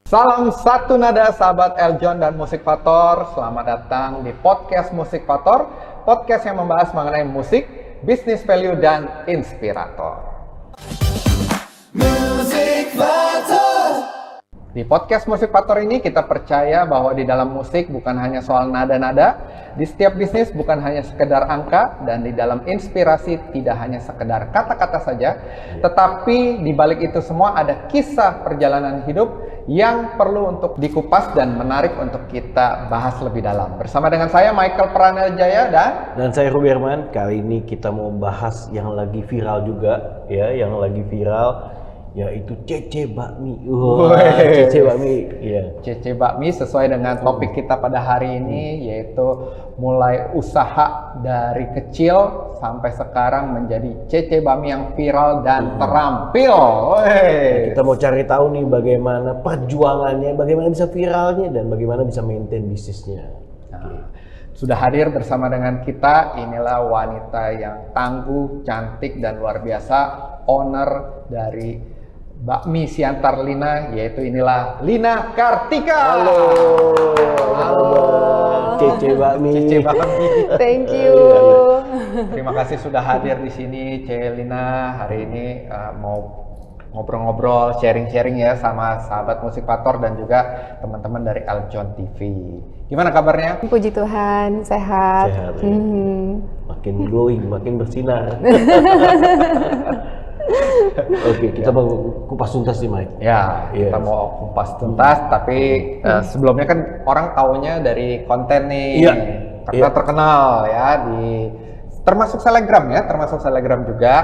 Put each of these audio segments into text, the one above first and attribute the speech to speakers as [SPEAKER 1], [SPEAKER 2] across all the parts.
[SPEAKER 1] Salam satu nada sahabat Eljon dan Musik Fator. Selamat datang di podcast Musik Fator, podcast yang membahas mengenai musik, bisnis value dan inspirator. Musik Fator. Di podcast Musik Fator ini kita percaya bahwa di dalam musik bukan hanya soal nada-nada, di setiap bisnis bukan hanya sekedar angka, dan di dalam inspirasi tidak hanya sekedar kata-kata saja, tetapi di balik itu semua ada kisah perjalanan hidup yang perlu untuk dikupas dan menarik untuk kita bahas lebih dalam. Bersama dengan saya Michael Pranajaya
[SPEAKER 2] dan saya Ruby Herman. Kali ini kita mau bahas yang lagi viral juga ya, yang lagi viral yaitu Cece Bakmi. Cece Bakmi. Iya.
[SPEAKER 1] Cece Bakmi sesuai dengan topik kita pada hari ini, yaitu mulai usaha dari kecil sampai sekarang menjadi Cece Bakmi yang viral dan terampil.
[SPEAKER 2] Kita mau cari tahu nih bagaimana perjuangannya, bagaimana bisa viralnya, dan bagaimana bisa maintain bisnisnya.
[SPEAKER 1] Sudah hadir bersama dengan kita, inilah wanita yang tangguh, cantik, dan luar biasa, owner dari Bakmi Siantar Lina, yaitu inilah Lina Kartika.
[SPEAKER 2] Halo. Cece Bakmi.
[SPEAKER 1] Cece Bakmi.
[SPEAKER 3] Thank you.
[SPEAKER 1] Terima kasih sudah hadir di sini, Lina. Hari ini mau ngobrol-ngobrol, sharing-sharing ya sama sahabat Musik Fator dan juga teman-teman dari Eljon TV. Gimana kabarnya?
[SPEAKER 3] Puji Tuhan, sehat.
[SPEAKER 2] Sehat. Ya. Makin glowing, makin bersinar. Oke, kita mau kupas tuntas nih, Mike.
[SPEAKER 1] Ya, kita mau kupas tuntas, tapi sebelumnya kan orang taunya dari konten nih, karena terkenal ya termasuk selebgram juga.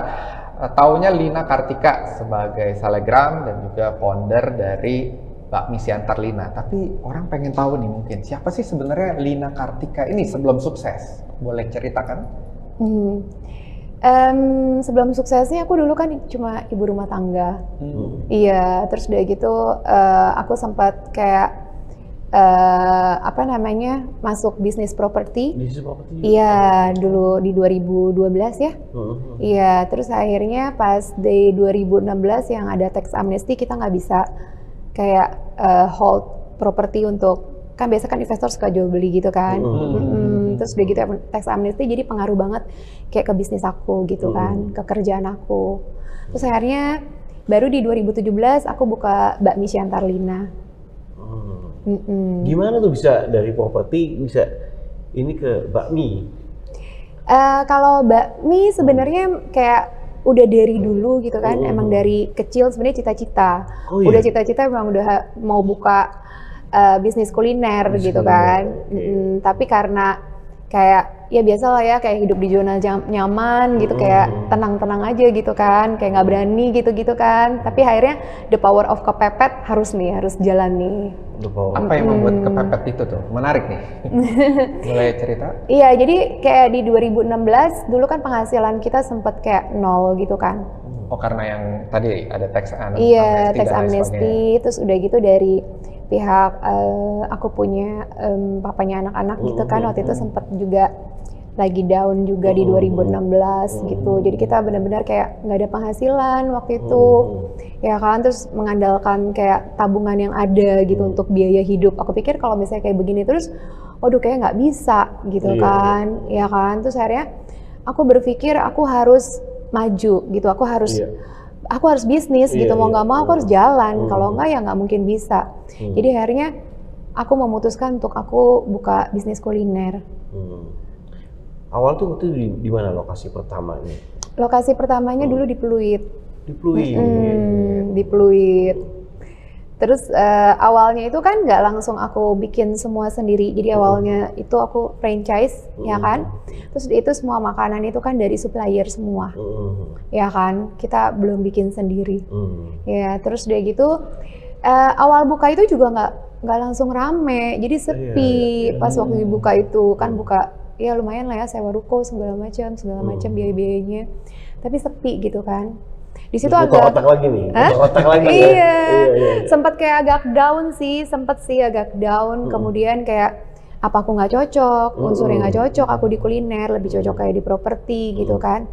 [SPEAKER 1] Taunya Lina Kartika sebagai selebgram dan juga founder dari Bakmi Siantar Lina. Tapi orang pengen tahu nih, mungkin siapa sih sebenarnya Lina Kartika ini sebelum sukses? Boleh ceritakan?
[SPEAKER 3] Sebelum suksesnya aku dulu kan cuma ibu rumah tangga. Iya, terus udah gitu aku sempat kayak masuk bisnis properti.
[SPEAKER 2] Bisnis properti.
[SPEAKER 3] Iya, dulu di 2012 ya. Iya, terus akhirnya pas di 2016 yang ada tax amnesty, kita nggak bisa kayak hold properti untuk, kan biasa kan investor suka jual beli gitu kan. Terus udah gitu tax amnesty jadi pengaruh banget kayak ke bisnis aku gitu kan, ke kerjaan aku. Terus akhirnya baru di 2017 aku buka Bakmi Siantar Lina.
[SPEAKER 2] Gimana tuh bisa dari properti bisa ini ke bakmi?
[SPEAKER 3] Kalau bakmi sebenarnya kayak udah dari dulu gitu kan, emang dari kecil sebenarnya cita-cita. Udah cita-cita emang udah mau buka bisnis kuliner gitu kan. Tapi karena kayak ya biasa lah ya, kayak hidup di zona nyaman gitu, kayak tenang-tenang aja gitu kan, kayak nggak berani gitu-gitu kan. Tapi akhirnya the power of kepepet harus jalan nih.
[SPEAKER 1] Apa yang membuat kepepet itu tuh? Menarik nih. Boleh cerita?
[SPEAKER 3] Iya, jadi kayak di 2016 dulu kan penghasilan kita sempet kayak nol gitu kan.
[SPEAKER 1] Oh, karena yang tadi ada tax amnesty.
[SPEAKER 3] Iya, tax amnesty. Terus udah gitu dari pihak aku punya papanya anak-anak gitu kan, waktu itu sempat juga lagi down juga di 2016 gitu. Jadi kita benar-benar kayak nggak ada penghasilan waktu itu, ya kan. Terus mengandalkan kayak tabungan yang ada gitu untuk biaya hidup. Aku pikir kalau misalnya kayak begini terus, waduh kayak nggak bisa gitu kan, ya kan. Terus akhirnya aku berpikir aku harus maju gitu, aku harus bisnis gitu, mau nggak mau aku harus jalan, kalau nggak ya nggak mungkin bisa. Jadi akhirnya aku memutuskan untuk aku buka bisnis kuliner.
[SPEAKER 2] Awal tuh waktu di mana lokasi pertamanya?
[SPEAKER 3] Lokasi pertamanya dulu di Pluit.
[SPEAKER 2] Di Pluit.
[SPEAKER 3] Di Pluit. Terus awalnya itu kan nggak langsung aku bikin semua sendiri. Jadi awalnya itu aku franchise, ya kan. Terus itu semua makanan itu kan dari supplier semua, ya kan. Kita belum bikin sendiri. Ya, terus udah gitu awal buka itu juga nggak langsung rame. Jadi sepi pas waktu dibuka itu kan, buka ya lumayan lah ya, sewa ruko segala macam biaya-biayanya. Tapi sepi gitu kan. Di situ agak
[SPEAKER 2] otak lagi nih. Otak lagi.
[SPEAKER 3] Iya. Sempat kayak agak down sih, Kemudian kayak apa aku nggak cocok, unsurnya nggak cocok aku di kuliner, lebih cocok kayak di properti gitu kan.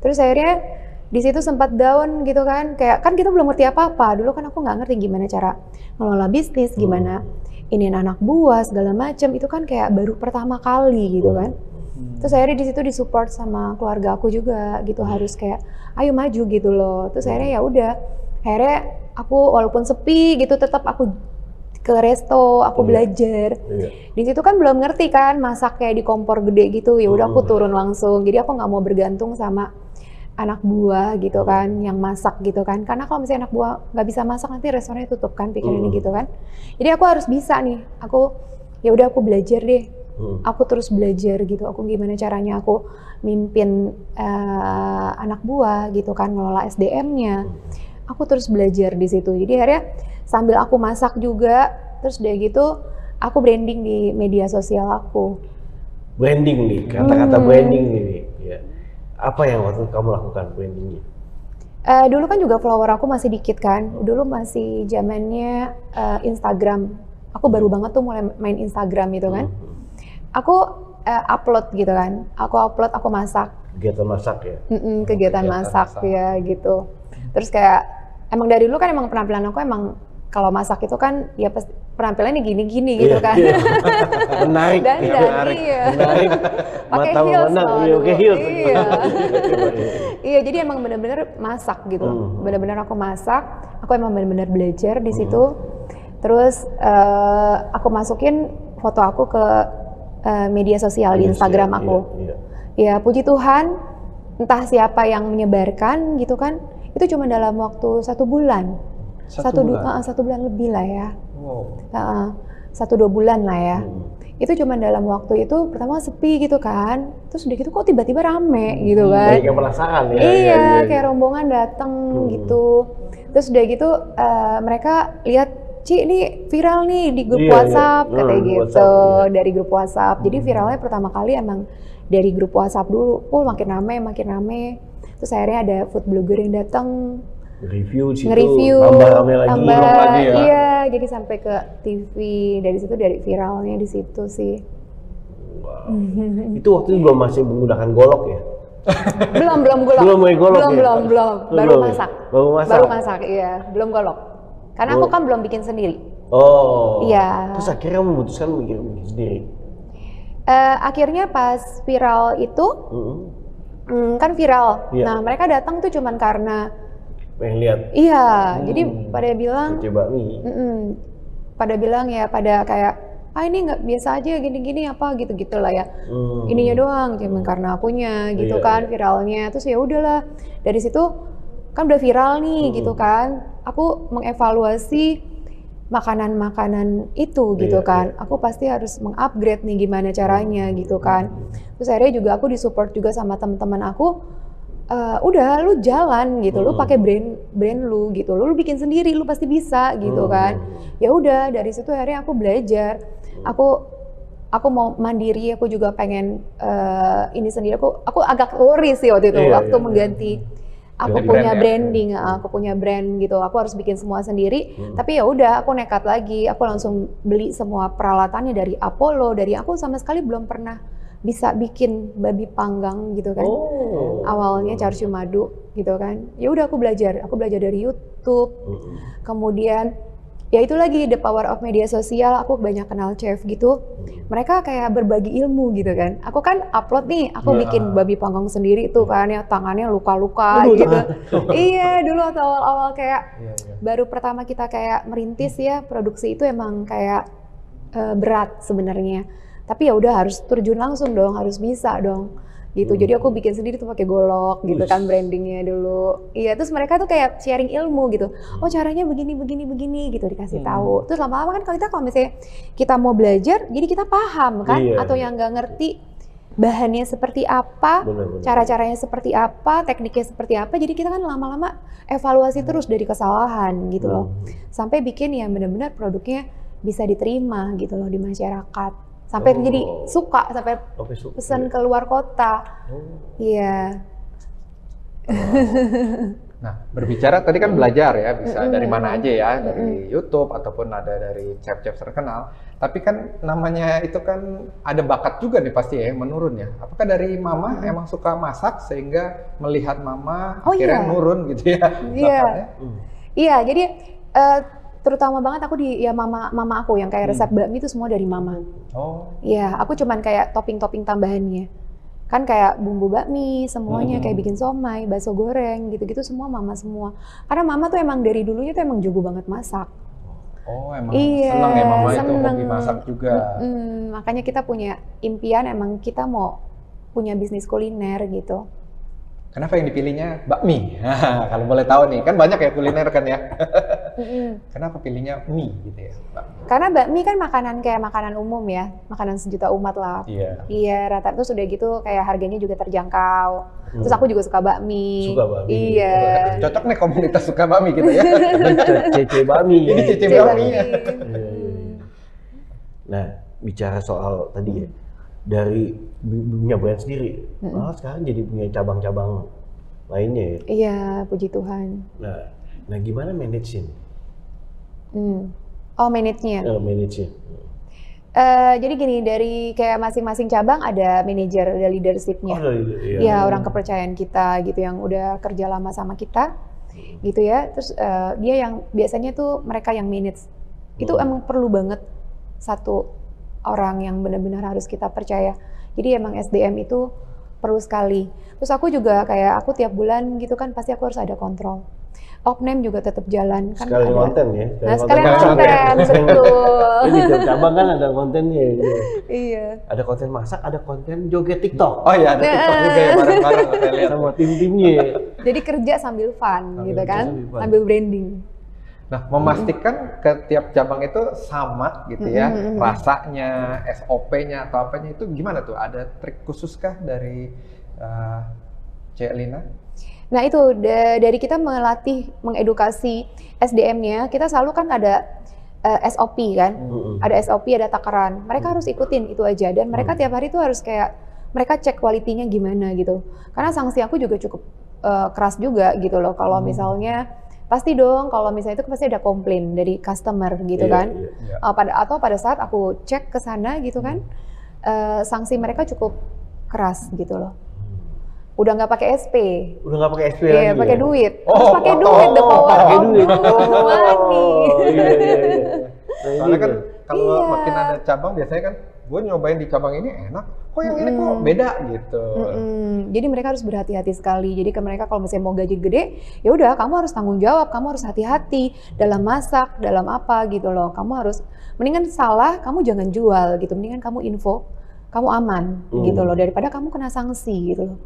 [SPEAKER 3] Terus akhirnya Di situ sempat down gitu kan, kayak kan kita belum ngerti apa-apa. Dulu kan aku nggak ngerti gimana cara ngelola bisnis, gimana ini anak buah segala macam. Itu kan kayak baru pertama kali gitu kan. Terus akhirnya di situ disupport sama keluarga aku juga gitu, harus kayak ayo maju gitu loh. Terus akhirnya ya udah, akhirnya aku walaupun sepi gitu tetap aku ke resto, aku belajar. Di situ kan belum ngerti kan masak kayak di kompor gede gitu. Ya udah aku turun langsung. Jadi aku nggak mau bergantung sama anak buah gitu kan, yang masak gitu kan. Karena kalau misalnya anak buah nggak bisa masak nanti restorannya tutup kan, pikirannya gitu kan. Jadi aku harus bisa nih. Aku ya udah aku belajar deh. Aku terus belajar gitu. Aku gimana caranya aku mimpin anak buah gitu kan, ngelola SDM-nya. Aku terus belajar di situ. Jadi akhirnya sambil aku masak juga, terus udah gitu aku branding di media sosial aku.
[SPEAKER 2] Branding nih, kata-kata branding nih. Ya. Apa yang waktu kamu lakukan brandingnya?
[SPEAKER 3] Dulu kan juga follower aku masih dikit kan. Dulu masih zamannya Instagram. Aku baru banget tuh mulai main Instagram gitu kan. Aku upload gitu kan. Aku masak.
[SPEAKER 2] Kegiatan masak ya?
[SPEAKER 3] Kegiatan masak ya gitu. Terus kayak emang dari dulu kan emang penampilan aku emang kalau masak itu kan ya pasti penampilannya gini-gini gitu kan.
[SPEAKER 2] Menarik.
[SPEAKER 3] Menarik. Pakai heels Iya. Iya, jadi emang bener-bener masak gitu. Bener-bener aku masak. Aku emang bener-bener belajar di situ. Terus aku masukin foto aku ke media sosial di Instagram aku. Ya puji Tuhan, entah siapa yang menyebarkan gitu kan. Itu cuma dalam waktu 1 bulan. Satu bulan lebih lah ya. 1-2 bulan lah ya. Itu cuma dalam waktu itu pertama sepi gitu kan. Terus udah gitu kok tiba-tiba rame gitu kan.
[SPEAKER 2] Banyak yang penasaran ya.
[SPEAKER 3] Iya, kayak rombongan datang gitu. Terus udah gitu mereka lihat, Ci ini viral nih di grup WhatsApp katanya gitu. WhatsApp, dari grup WhatsApp. Jadi viralnya pertama kali emang dari grup WhatsApp dulu. Makin rame. Terus akhirnya ada food blogger yang datang. Nge-review, tambah lagi ya. Iya, jadi sampai ke TV. Dari situ dari viralnya di situ sih.
[SPEAKER 2] Wow. Itu waktu itu belum masih menggunakan golok ya?
[SPEAKER 3] belum golok. Belum. Baru masak, iya. Belum golok. Karena aku kan belum bikin sendiri.
[SPEAKER 2] Oh.
[SPEAKER 3] Iya.
[SPEAKER 2] Terus akhirnya memutuskan bikin sendiri.
[SPEAKER 3] Akhirnya pas viral itu, kan viral. Nah mereka datang tuh cuman karena
[SPEAKER 2] pengen lihat.
[SPEAKER 3] Iya, jadi pada bilang
[SPEAKER 2] coba nih.
[SPEAKER 3] Pada bilang ya pada kayak ini nggak biasa aja gini-gini apa gitu-gitu lah ya. Ininya doang cuman karena akunya gitu kan viralnya. Terus ya udahlah dari situ kan udah viral nih gitu kan. Aku mengevaluasi makanan-makanan itu gitu kan. Aku pasti harus mengupgrade nih gimana caranya gitu kan. Terus akhirnya juga aku disupport juga sama teman-teman aku. Udah lu jalan gitu, lu pakai brand lu gitu, lu bikin sendiri, lu pasti bisa gitu kan. Ya udah dari situ akhirnya aku belajar, aku mau mandiri, aku juga pengen ini sendiri. Aku agak worry sih waktu itu waktu mengganti. Aku punya branding, aku punya brand gitu. Aku harus bikin semua sendiri. Tapi ya udah, aku nekat lagi. Aku langsung beli semua peralatannya dari Apollo. Dari aku sama sekali belum pernah bisa bikin babi panggang gitu kan. Awalnya carcu madu gitu kan. Ya udah aku belajar dari YouTube. Kemudian ya itu lagi the power of media sosial. Aku banyak kenal chef gitu. Mereka kayak berbagi ilmu gitu kan. Aku kan upload nih, aku bikin babi panggang sendiri tuh kan ya, tangannya luka-luka gitu. Iya, dulu awal-awal kayak baru pertama kita kayak merintis ya, produksi itu emang kayak berat sebenarnya. Tapi ya udah harus terjun langsung dong, harus bisa dong gitu. Jadi aku bikin sendiri tuh pakai golok gitu kan brandingnya dulu. Iya, terus mereka tuh kayak sharing ilmu gitu. Oh caranya begini gitu dikasih tahu. Terus lama-lama kan kalau misalnya kita mau belajar, jadi kita paham kan. Atau yang nggak ngerti bahannya seperti apa, cara-caranya seperti apa, tekniknya seperti apa. Jadi kita kan lama-lama evaluasi terus dari kesalahan gitu loh. Sampai bikin ya benar-benar produknya bisa diterima gitu loh di masyarakat. Sampai jadi suka, sampai pesan ke luar kota. Iya.
[SPEAKER 1] Nah, berbicara tadi kan belajar ya, bisa dari mana aja ya, dari YouTube ataupun ada dari chef-chef terkenal. Tapi kan namanya itu kan ada bakat juga nih pasti ya, menurun ya. Apakah dari mama emang suka masak sehingga melihat mama akhirnya nurun gitu ya?
[SPEAKER 3] Iya, iya. Jadi terutama banget aku ya mama aku yang kayak resep bakmi itu semua dari mama.
[SPEAKER 1] Oh.
[SPEAKER 3] Iya, aku cuman kayak topping-topping tambahannya. Kan kayak bumbu bakmi, semuanya kayak bikin somai, bakso goreng, gitu-gitu semua mama semua. Karena mama tuh emang dari dulunya tuh emang jago banget masak.
[SPEAKER 1] Oh, emang senang ya mama itu hobi masak juga.
[SPEAKER 3] Makanya kita punya impian emang kita mau punya bisnis kuliner gitu.
[SPEAKER 1] Kenapa yang dipilihnya bakmi? Kalau boleh tahu nih, kan banyak ya kuliner kan ya. Kenapa pilihnya mie gitu ya, bakmi?
[SPEAKER 3] Karena bakmi kan makanan kayak makanan umum ya, makanan sejuta umat lah.
[SPEAKER 1] Iya.
[SPEAKER 3] Iya, rata-rata terus udah gitu kayak harganya juga terjangkau. Terus aku juga suka bakmi.
[SPEAKER 2] Suka bakmi.
[SPEAKER 3] Iya.
[SPEAKER 1] Cocok nih komunitas suka bakmi gitu ya.
[SPEAKER 2] Cece bakmi.
[SPEAKER 1] Ini cece bakmi ya.
[SPEAKER 2] Nah, bicara soal tadi ya, dari punya brand sendiri, malah sekarang jadi punya cabang-cabang lainnya ya.
[SPEAKER 3] Iya, puji Tuhan.
[SPEAKER 2] Nah gimana manage-nya?
[SPEAKER 3] Oh, manage-nya.
[SPEAKER 2] Manage-nya.
[SPEAKER 3] Jadi gini, dari kayak masing-masing cabang ada manajer, ada leadership-nya. Ya, orang kepercayaan kita gitu yang udah kerja lama sama kita gitu ya. Terus dia yang biasanya tuh mereka yang manage. Itu emang perlu banget satu orang yang benar-benar harus kita percaya. Jadi emang SDM itu perlu sekali. Terus aku juga kayak aku tiap bulan gitu kan pasti aku harus ada kontrol. Opname juga tetap jalan kan.
[SPEAKER 2] Sekalian konten ya.
[SPEAKER 3] Nah, sekalian konten, betul.
[SPEAKER 2] Ini tiap cabang kan ada kontennya. Gitu.
[SPEAKER 3] Iya.
[SPEAKER 2] Ada konten masak, ada konten joget TikTok.
[SPEAKER 1] Oh iya, ada TikTok juga ya bareng-bareng saya lihat.
[SPEAKER 2] Sama tim-timnya.
[SPEAKER 3] Jadi kerja sambil fun gitu kan, sambil branding.
[SPEAKER 1] Nah, memastikan ke tiap cabang itu sama gitu ya, rasanya, SOP-nya atau apanya itu gimana tuh? Ada trik khusus kah dari Cek Lina?
[SPEAKER 3] Nah itu dari kita melatih, mengedukasi SDM-nya, kita selalu kan ada SOP kan, ada SOP, ada takaran. Mereka harus ikutin itu aja dan mereka tiap hari tuh harus kayak mereka cek kualitinya gimana gitu. Karena sanksi aku juga cukup keras juga gitu loh. Kalau misalnya pasti dong, kalau misalnya itu pasti ada komplain dari customer gitu kan. Atau pada saat aku cek ke sana gitu kan, sanksi mereka cukup keras gitu loh. Udah nggak pakai SP.
[SPEAKER 2] Udah nggak pakai SP lagi.
[SPEAKER 3] Iya, pakai duit.
[SPEAKER 1] Oh,
[SPEAKER 3] terus pakai duit, the power
[SPEAKER 2] pakai
[SPEAKER 3] of
[SPEAKER 2] duit.
[SPEAKER 3] money.
[SPEAKER 2] Iya.
[SPEAKER 1] Soalnya kan kalau makin ada cabang biasanya kan gue nyobain di cabang ini enak, kok yang ini kok beda gitu.
[SPEAKER 3] Jadi mereka harus berhati-hati sekali. Jadi ke mereka kalau misalnya mau gaji gede, ya udah kamu harus tanggung jawab, kamu harus hati-hati dalam masak, dalam apa gitu loh. Kamu harus mendingan salah, kamu jangan jual gitu. Mendingan kamu info, kamu aman gitu loh daripada kamu kena sanksi gitu loh.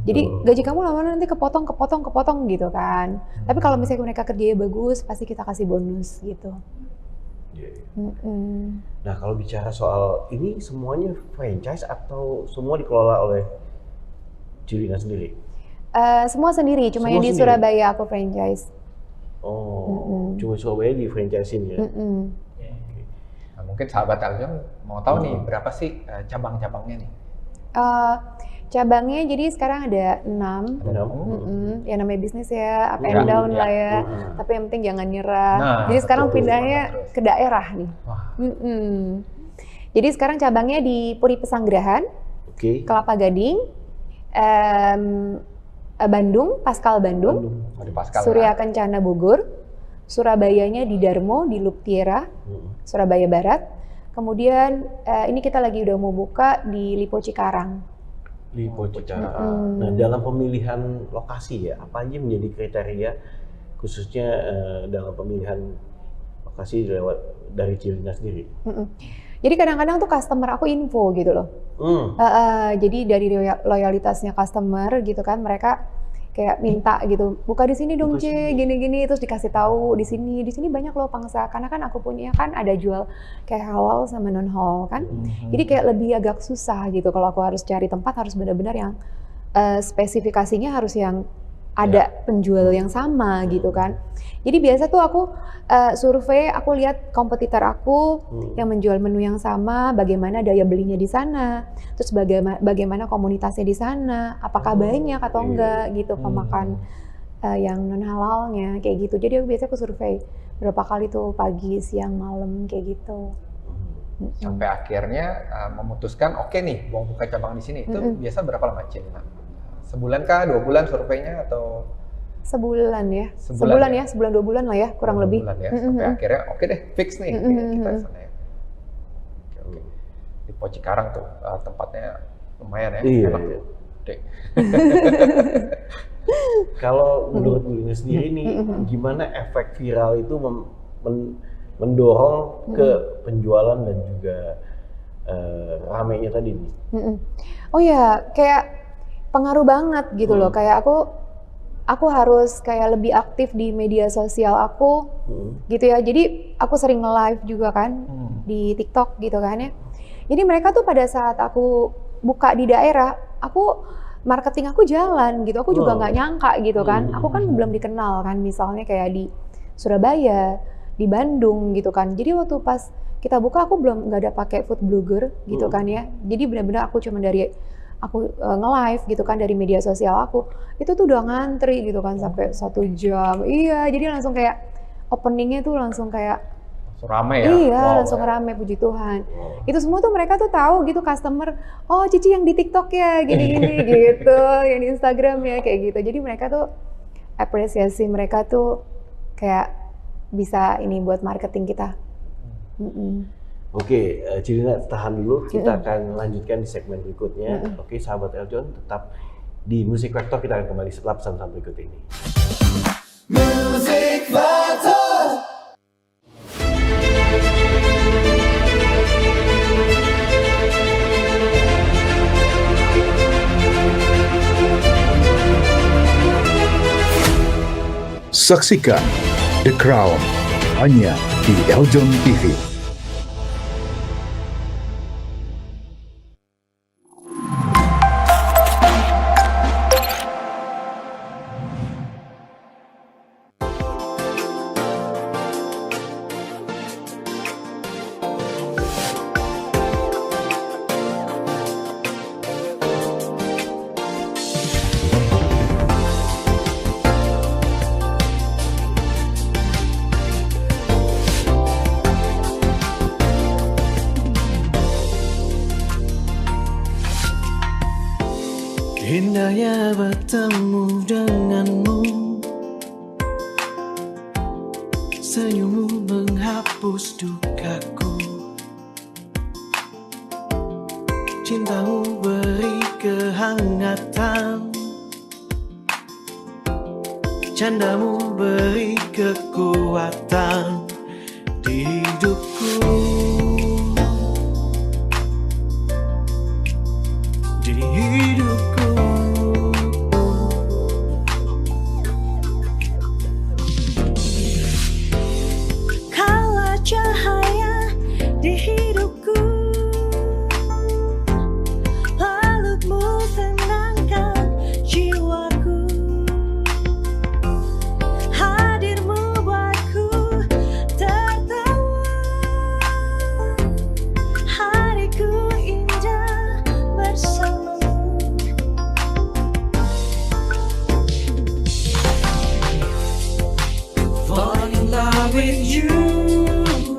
[SPEAKER 3] Jadi gaji kamu lama-lama nanti kepotong gitu kan. Tapi kalau misalnya mereka kerjanya bagus, pasti kita kasih bonus gitu.
[SPEAKER 2] Nah kalau bicara soal ini semuanya franchise atau semua dikelola oleh Cilina sendiri?
[SPEAKER 3] Semua sendiri, cuma yang di Surabaya aku franchise.
[SPEAKER 2] Oh, cuma Surabaya di franchise-in ya?
[SPEAKER 1] Nah, mungkin sahabat Aljon mau tahu nih berapa sih cabang-cabangnya nih?
[SPEAKER 3] Cabangnya jadi sekarang ada 6. Ya namanya bisnis ya, up and down lah ya. Tapi yang penting jangan nyerah.
[SPEAKER 1] Nah,
[SPEAKER 3] jadi sekarang pindahnya ke daerah nih. Jadi sekarang cabangnya di Puri Pesanggerahan, Kelapa Gading, Bandung, Paskal Bandung, Surya Kencana Bogor, Surabayanya di Darmo, di Luptiera, Surabaya Barat. Kemudian ini kita lagi udah mau buka di Lipo Cikarang.
[SPEAKER 2] Lipo Cikarang. Nah, dalam pemilihan lokasi ya, apa aja menjadi kriteria khususnya dalam pemilihan lokasi dari Cilina sendiri?
[SPEAKER 3] Jadi kadang-kadang tuh customer aku info gitu loh. Jadi dari loyalitasnya customer gitu kan, mereka kayak minta gitu, buka di sini dong C, gini-gini, terus dikasih tahu di sini banyak loh pangsa, karena kan aku punya kan ada jual kayak halal sama non halal kan, jadi kayak lebih agak susah gitu kalau aku harus cari tempat harus benar-benar yang spesifikasinya harus yang ada penjual yang sama gitu kan. Jadi biasa tuh aku survei, aku lihat kompetitor aku yang menjual menu yang sama, bagaimana daya belinya di sana, terus bagaimana komunitasnya di sana, apakah banyak atau enggak gitu pemakan yang non halalnya kayak gitu. Jadi aku biasanya aku survei berapa kali tuh, pagi, siang, malam kayak gitu.
[SPEAKER 1] Sampai akhirnya memutuskan oke nih mau buka cabang di sini. Itu biasa berapa lama Cina? Sebulan kah, 2 bulan surveinya atau?
[SPEAKER 3] Sebulan ya, sebulan 2 bulan lah ya kurang lebih.
[SPEAKER 1] Bulan ya, sampai akhirnya oke deh fix nih kita sana ya. Oke. Di Pos Cikarang tuh tempatnya lumayan ya, enak tuh.
[SPEAKER 2] Kalau menurut Bu Lina sendiri nih, gimana efek viral itu mendorong ke penjualan dan juga ramainya tadi nih?
[SPEAKER 3] Oh ya, kayak pengaruh banget gitu loh. Kayak aku harus kayak lebih aktif di media sosial aku, gitu ya. Jadi aku sering nge-live juga kan di TikTok gitu kan ya. Jadi mereka tuh pada saat aku buka di daerah, marketing aku jalan gitu. Aku juga nggak nyangka gitu kan. Aku kan belum dikenal kan, misalnya kayak di Surabaya, di Bandung gitu kan. Jadi waktu pas kita buka aku nggak ada pakai food blogger gitu kan ya. Jadi benar-benar aku cuma aku nge-live gitu kan dari media sosial aku. Itu tuh udah ngantri gitu kan sampai 1 jam. Iya, jadi langsung kayak openingnya tuh langsung kayak
[SPEAKER 1] rame ya?
[SPEAKER 3] Iya, langsung rame, puji Tuhan. Itu semua tuh mereka tuh tahu gitu customer, oh Cici yang di TikTok ya, gini-gini gitu, yang di Instagram ya, kayak gitu. Jadi mereka tuh apresiasi mereka tuh kayak bisa ini buat marketing kita.
[SPEAKER 2] Oke, Cilina tahan dulu, kita akan lanjutkan di segmen berikutnya. Oke, sahabat Eljon, tetap di Musik Vektor, kita akan kembali setelah pesan-pesan berikut ini.
[SPEAKER 4] Music Vektor.
[SPEAKER 5] Saksikan The Crown hanya di Eljon TV.
[SPEAKER 6] Indahnya bertemu denganmu, senyummu menghapus dukaku, cintamu beri kehangatan, candamu beri kekuatan di hidupku. Di hidupku. Kaulah cahaya di hidupku, pelukmu tenangkan jiwaku, hadirmu buatku tertawa, hariku indah bersamamu. Fall in love with you,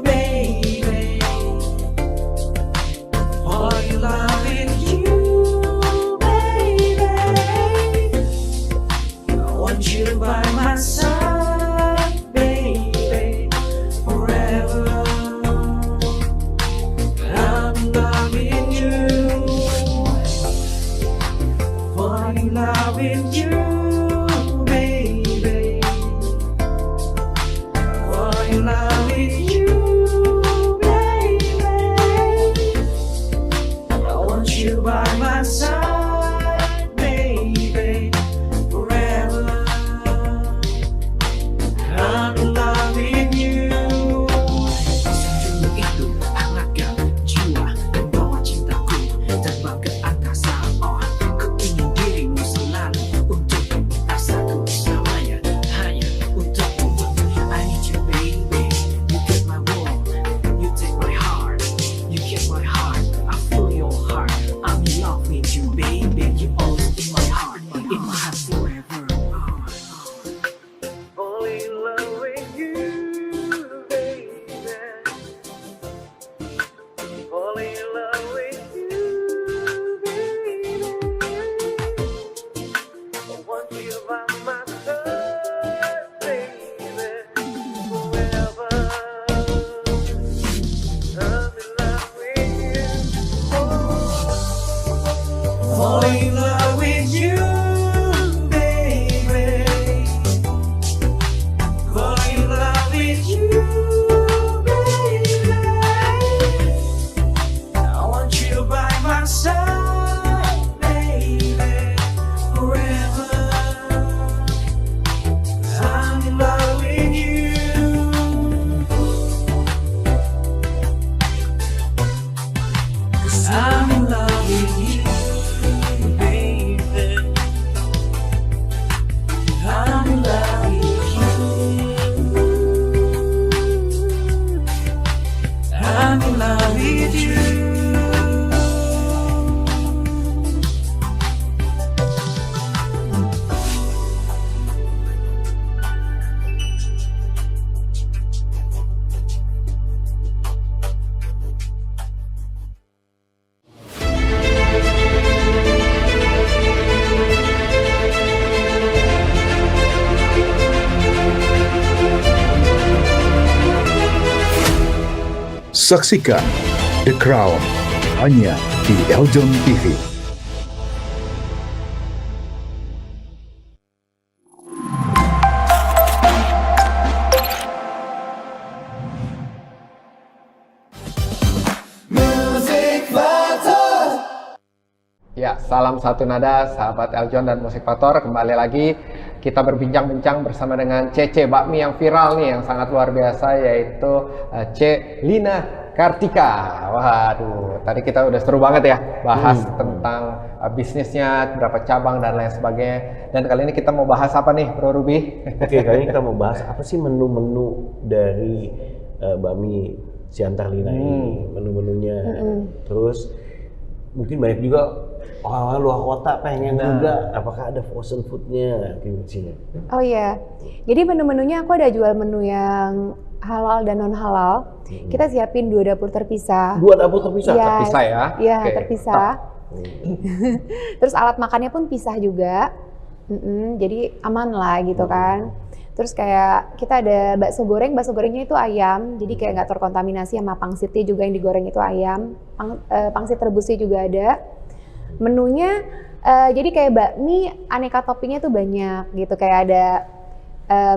[SPEAKER 6] baby. Fall in love with you, baby. I want you by my side, baby, forever. I'm in love with you. Fall in love with you, baby. Fall in love with you, baby. I want you by my side, baby, forever. I'm in love with you. Senyum itu hangatkan jiwa, membawa cintaku terbang ke angkasa. Oh, ku ingin dirimu selalu untukku.
[SPEAKER 5] Saksikan The Crown hanya di Eljon TV.
[SPEAKER 1] Ya, salam satu nada, sahabat Eljon dan Musikator. Kembali lagi kita berbincang-bincang bersama dengan Cece Bakmi yang viral nih, yang sangat luar biasa, yaitu Lina Kartika. Waduh, tadi kita udah seru banget ya bahas tentang bisnisnya, berapa cabang dan lain sebagainya. Dan kali ini kita mau bahas apa nih, Bro Ruby?
[SPEAKER 2] Oke, kali ini kita mau bahas apa sih menu-menu dari bakmi Siantar Lina ini, menu-menunya. Terus mungkin banyak juga orang luar kota pengen juga, apakah ada frozen foodnya sini?
[SPEAKER 3] Oh iya, jadi menu-menunya aku ada jual menu yang halal dan non halal. Kita siapin 2 dapur terpisah.
[SPEAKER 2] 2 dapur terpisah?
[SPEAKER 3] Iya,
[SPEAKER 1] Terpisah ya?
[SPEAKER 3] Iya,
[SPEAKER 1] Oke.
[SPEAKER 3] terpisah. Terus alat makannya pun pisah juga. Jadi aman lah gitu kan. Terus kayak kita ada bakso gorengnya itu ayam, jadi kayak nggak terkontaminasi sama pangsitnya juga yang digoreng itu ayam. Pangsit rebusnya juga ada. Menunya jadi kayak bakmi aneka toppingnya tuh banyak gitu, kayak ada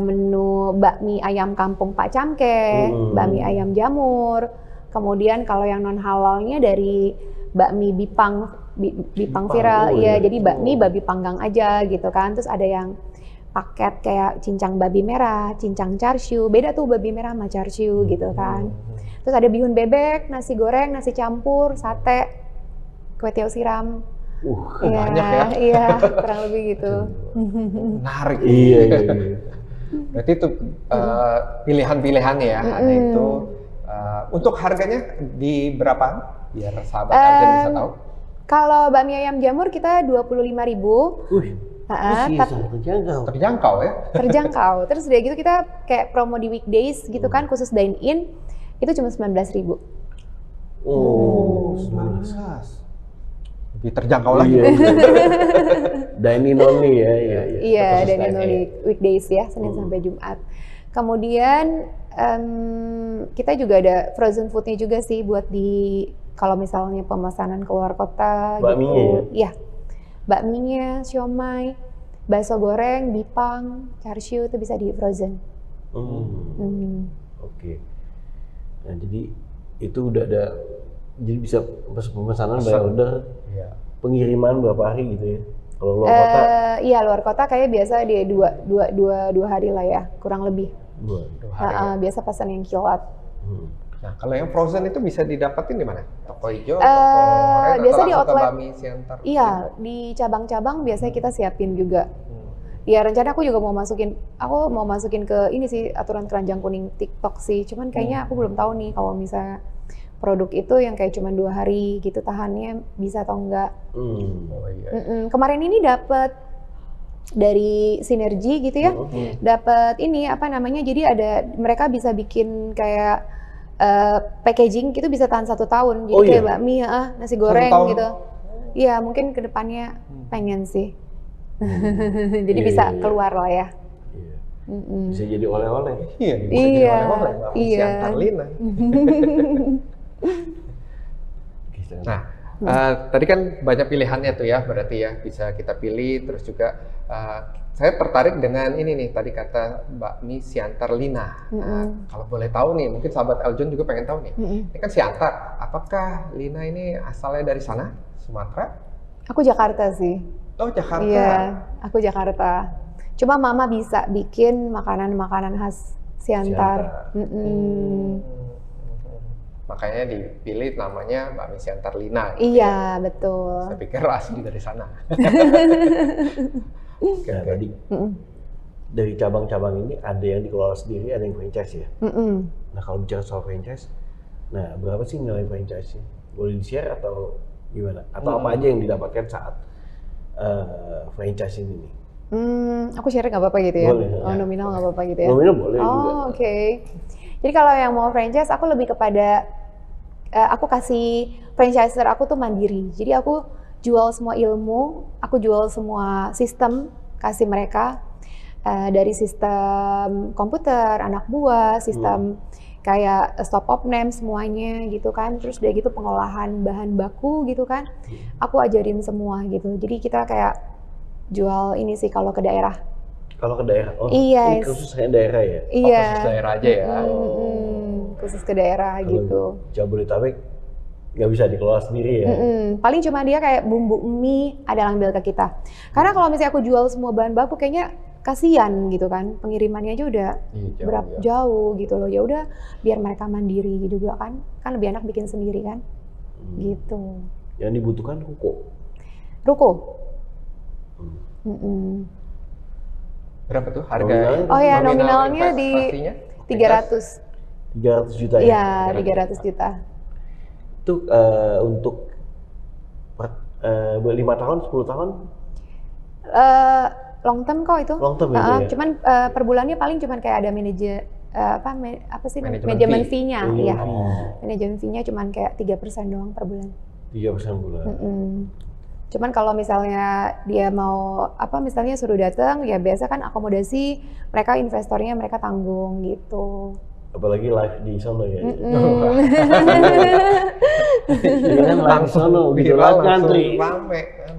[SPEAKER 3] menu bakmi ayam kampung Pak Camke, bakmi ayam jamur. Kemudian kalau yang non halalnya dari bakmi Bipang viral, ya jadi bakmi babi panggang aja gitu kan. Terus ada yang paket kayak cincang babi merah, cincang char siu, beda tuh babi merah sama char siu gitu kan. Terus ada bihun bebek, nasi goreng, nasi campur, sate, kue tiaw siram. Iya,
[SPEAKER 1] banyak ya.
[SPEAKER 3] Iya, kurang lebih gitu.
[SPEAKER 1] Menarik.
[SPEAKER 2] Iya.
[SPEAKER 1] Berarti itu pilihan-pilihannya ya. Ada itu. Untuk harganya di berapa? Biar sahabat Eljon bisa tahu.
[SPEAKER 3] Kalau bakmi ayam jamur kita 25.000.
[SPEAKER 2] Terjangkau.
[SPEAKER 1] Terjangkau ya.
[SPEAKER 3] Terjangkau. Terus udah gitu kita kayak promo di weekdays gitu kan, khusus dine in itu cuma 19.000.
[SPEAKER 2] Oh,
[SPEAKER 1] 19. Lebih terjangkau lagi.
[SPEAKER 2] Dining only ya.
[SPEAKER 3] Iya,
[SPEAKER 2] Khusus
[SPEAKER 3] dine in
[SPEAKER 2] dine-in.
[SPEAKER 3] only weekdays ya, Senin sampai Jumat. Kemudian kita juga ada frozen foodnya juga sih buat di kalau misalnya pemesanan keluar kota
[SPEAKER 2] Bakminya
[SPEAKER 3] gitu. Iya. Bakminya, siomay, bakso goreng, bipang, char siu itu bisa di frozen.
[SPEAKER 2] Oke. Nah, jadi itu udah ada, jadi bisa pemesanan by order, pengiriman berapa hari gitu ya? Kalau luar kota?
[SPEAKER 3] Iya, luar kota kayak biasa dia dua hari lah ya, kurang lebih.
[SPEAKER 2] 2
[SPEAKER 3] Biasa pesan yang kilat.
[SPEAKER 1] Nah, kalau yang frozen itu bisa didapatin di mana? Toko hijau, toko
[SPEAKER 3] biasa
[SPEAKER 1] biasa
[SPEAKER 3] di
[SPEAKER 1] di
[SPEAKER 3] outlet.
[SPEAKER 1] Bakmi Siantar.
[SPEAKER 3] Iya, di cabang-cabang biasanya kita siapin juga. Ya rencana aku juga mau masukin ke ini sih, aturan keranjang kuning TikTok sih. Cuman kayaknya aku belum tahu nih kalau misalnya produk itu yang kayak cuma 2 hari gitu tahannya bisa atau enggak.
[SPEAKER 1] Oh iya.
[SPEAKER 3] Kemarin ini dapat dari Sinergi gitu ya, dapat ini apa namanya, jadi ada mereka bisa bikin kayak packaging gitu bisa tahan 1 tahun, jadi kayak bakmi nasi goreng
[SPEAKER 1] tahun.
[SPEAKER 3] gitu. Iya mungkin kedepannya pengen sih, jadi
[SPEAKER 2] Iya,
[SPEAKER 3] bisa
[SPEAKER 2] iya.
[SPEAKER 3] keluar lah ya.
[SPEAKER 2] Iya. Bisa jadi oleh-oleh.
[SPEAKER 1] Iya, bisa jadi
[SPEAKER 3] Iya,
[SPEAKER 1] oleh-oleh Bakmi
[SPEAKER 3] iya.
[SPEAKER 1] Siantar Lina.
[SPEAKER 2] Gitu.
[SPEAKER 1] Nah, tadi kan banyak pilihannya tuh ya, berarti ya bisa kita pilih. Terus juga saya tertarik dengan ini nih, tadi kata bakmi Siantar Lina. Nah, kalau boleh tahu nih, mungkin sahabat Eljon juga pengen tahu nih. Ini kan Siantar, apakah Lina ini asalnya dari sana, Sumatera?
[SPEAKER 3] Aku Jakarta sih.
[SPEAKER 1] Oh, Jakarta.
[SPEAKER 3] Iya, aku Jakarta. Cuma mama bisa bikin makanan-makanan khas Siantar.
[SPEAKER 1] Makanya dipilih namanya bakmi Siantar Lina. Gitu ya.
[SPEAKER 3] Iya, betul.
[SPEAKER 1] Saya pikir asli dari sana.
[SPEAKER 2] Nah, tadi dari cabang-cabang ini ada yang dikelola sendiri, ada yang franchise ya. Nah, kalau bicara soal franchise, nah berapa sih nilai franchise-nya? Boleh di-share atau gimana? Atau apa aja yang didapatkan saat franchise ini nih?
[SPEAKER 3] Aku share nggak apa-apa gitu ya?
[SPEAKER 2] Boleh,
[SPEAKER 3] Oh,
[SPEAKER 2] ya.
[SPEAKER 3] nominal nggak apa-apa gitu ya?
[SPEAKER 2] Nominal boleh juga.
[SPEAKER 3] Oh, oke. Jadi kalau yang mau franchise, aku lebih kepada aku kasih franchiser aku tuh mandiri. Jadi aku jual semua ilmu, aku jual semua sistem, kasih mereka dari sistem komputer, anak buah, sistem kayak stop of name semuanya gitu kan, terus udah gitu pengolahan bahan baku gitu kan, aku ajarin semua gitu. Jadi kita kayak jual ini sih kalau ke daerah.
[SPEAKER 2] Kalau ke daerah,
[SPEAKER 3] Iya,
[SPEAKER 2] ini khususnya daerah ya?
[SPEAKER 3] Iya.
[SPEAKER 1] Khusus daerah aja ya.
[SPEAKER 3] Khusus ke daerah gitu.
[SPEAKER 2] Jabodetabek nggak bisa dikelola sendiri ya?
[SPEAKER 3] Paling cuma dia kayak bumbu mie ada yang ambil ke kita. Karena kalau misalnya aku jual semua bahan baku kayaknya kasihan gitu kan, pengirimannya aja udah jauh gitu loh. Ya udah biar mereka mandiri juga kan lebih enak bikin sendiri kan, gitu.
[SPEAKER 2] Yang dibutuhkan
[SPEAKER 3] Ruko.
[SPEAKER 1] Berapa tuh harga?
[SPEAKER 2] Nominalnya?
[SPEAKER 3] Oh ya, nominalnya di
[SPEAKER 1] investasinya?
[SPEAKER 3] 300.
[SPEAKER 2] 300 juta ya?
[SPEAKER 3] Iya, 300 juta.
[SPEAKER 2] Itu untuk 5 tahun, 10 tahun?
[SPEAKER 3] Long term kok itu.
[SPEAKER 2] Long term ya?
[SPEAKER 3] Cuman per bulannya paling cuman kayak ada manajemen fee-nya. Iya. Manajemen fee-nya cuman kayak 3% doang per bulan.
[SPEAKER 2] 3% bulan.
[SPEAKER 3] Cuman kalau misalnya dia mau misalnya suruh datang, ya biasa kan akomodasi mereka investornya mereka tanggung gitu.
[SPEAKER 2] Apalagi live di sono ya.
[SPEAKER 1] Kan langsung
[SPEAKER 2] gitu
[SPEAKER 1] viral, langsung
[SPEAKER 2] ngantri.
[SPEAKER 1] rame kan.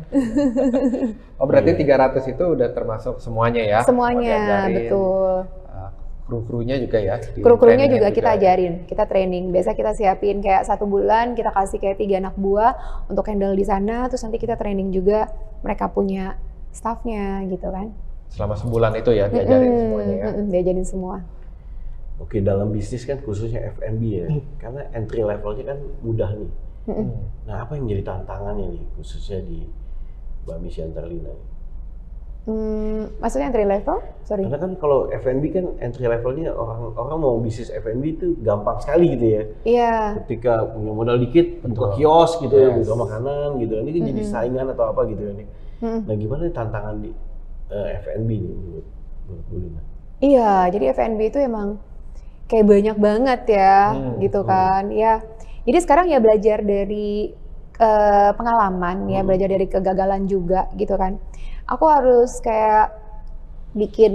[SPEAKER 1] Oh berarti 300 itu udah termasuk semuanya ya?
[SPEAKER 3] Semuanya, betul.
[SPEAKER 1] Kru-krunya juga ya?
[SPEAKER 3] Kru-krunya juga kita ajarin, kita training. Biasa kita siapin kayak 1 bulan, kita kasih kayak 3 anak buah untuk handle di sana, terus nanti kita training juga mereka punya staffnya gitu kan.
[SPEAKER 1] Selama sebulan itu ya diajarin semuanya ya?
[SPEAKER 3] Diajarin semua.
[SPEAKER 2] Oke, dalam bisnis kan khususnya F&B ya, karena entry levelnya kan mudah nih. Nah, apa yang jadi tantangannya nih khususnya di Mbak Misy Antarlina?
[SPEAKER 3] Maksudnya entry level? Sorry.
[SPEAKER 2] Karena kan kalau F&B kan entry levelnya orang mau bisnis F&B itu gampang sekali gitu ya.
[SPEAKER 3] Iya.
[SPEAKER 2] Ketika punya modal dikit, buka kios gitu ya, buka makanan gitu. Ini kan jadi saingan atau apa gitu ya nih. Nah, gimana tantangan di F&B nih menurut Bu Lina?
[SPEAKER 3] Iya, jadi F&B itu emang kayak banyak banget ya, gitu kan. Ya, jadi sekarang ya belajar dari pengalaman ya, belajar dari kegagalan juga gitu kan. Aku harus kayak bikin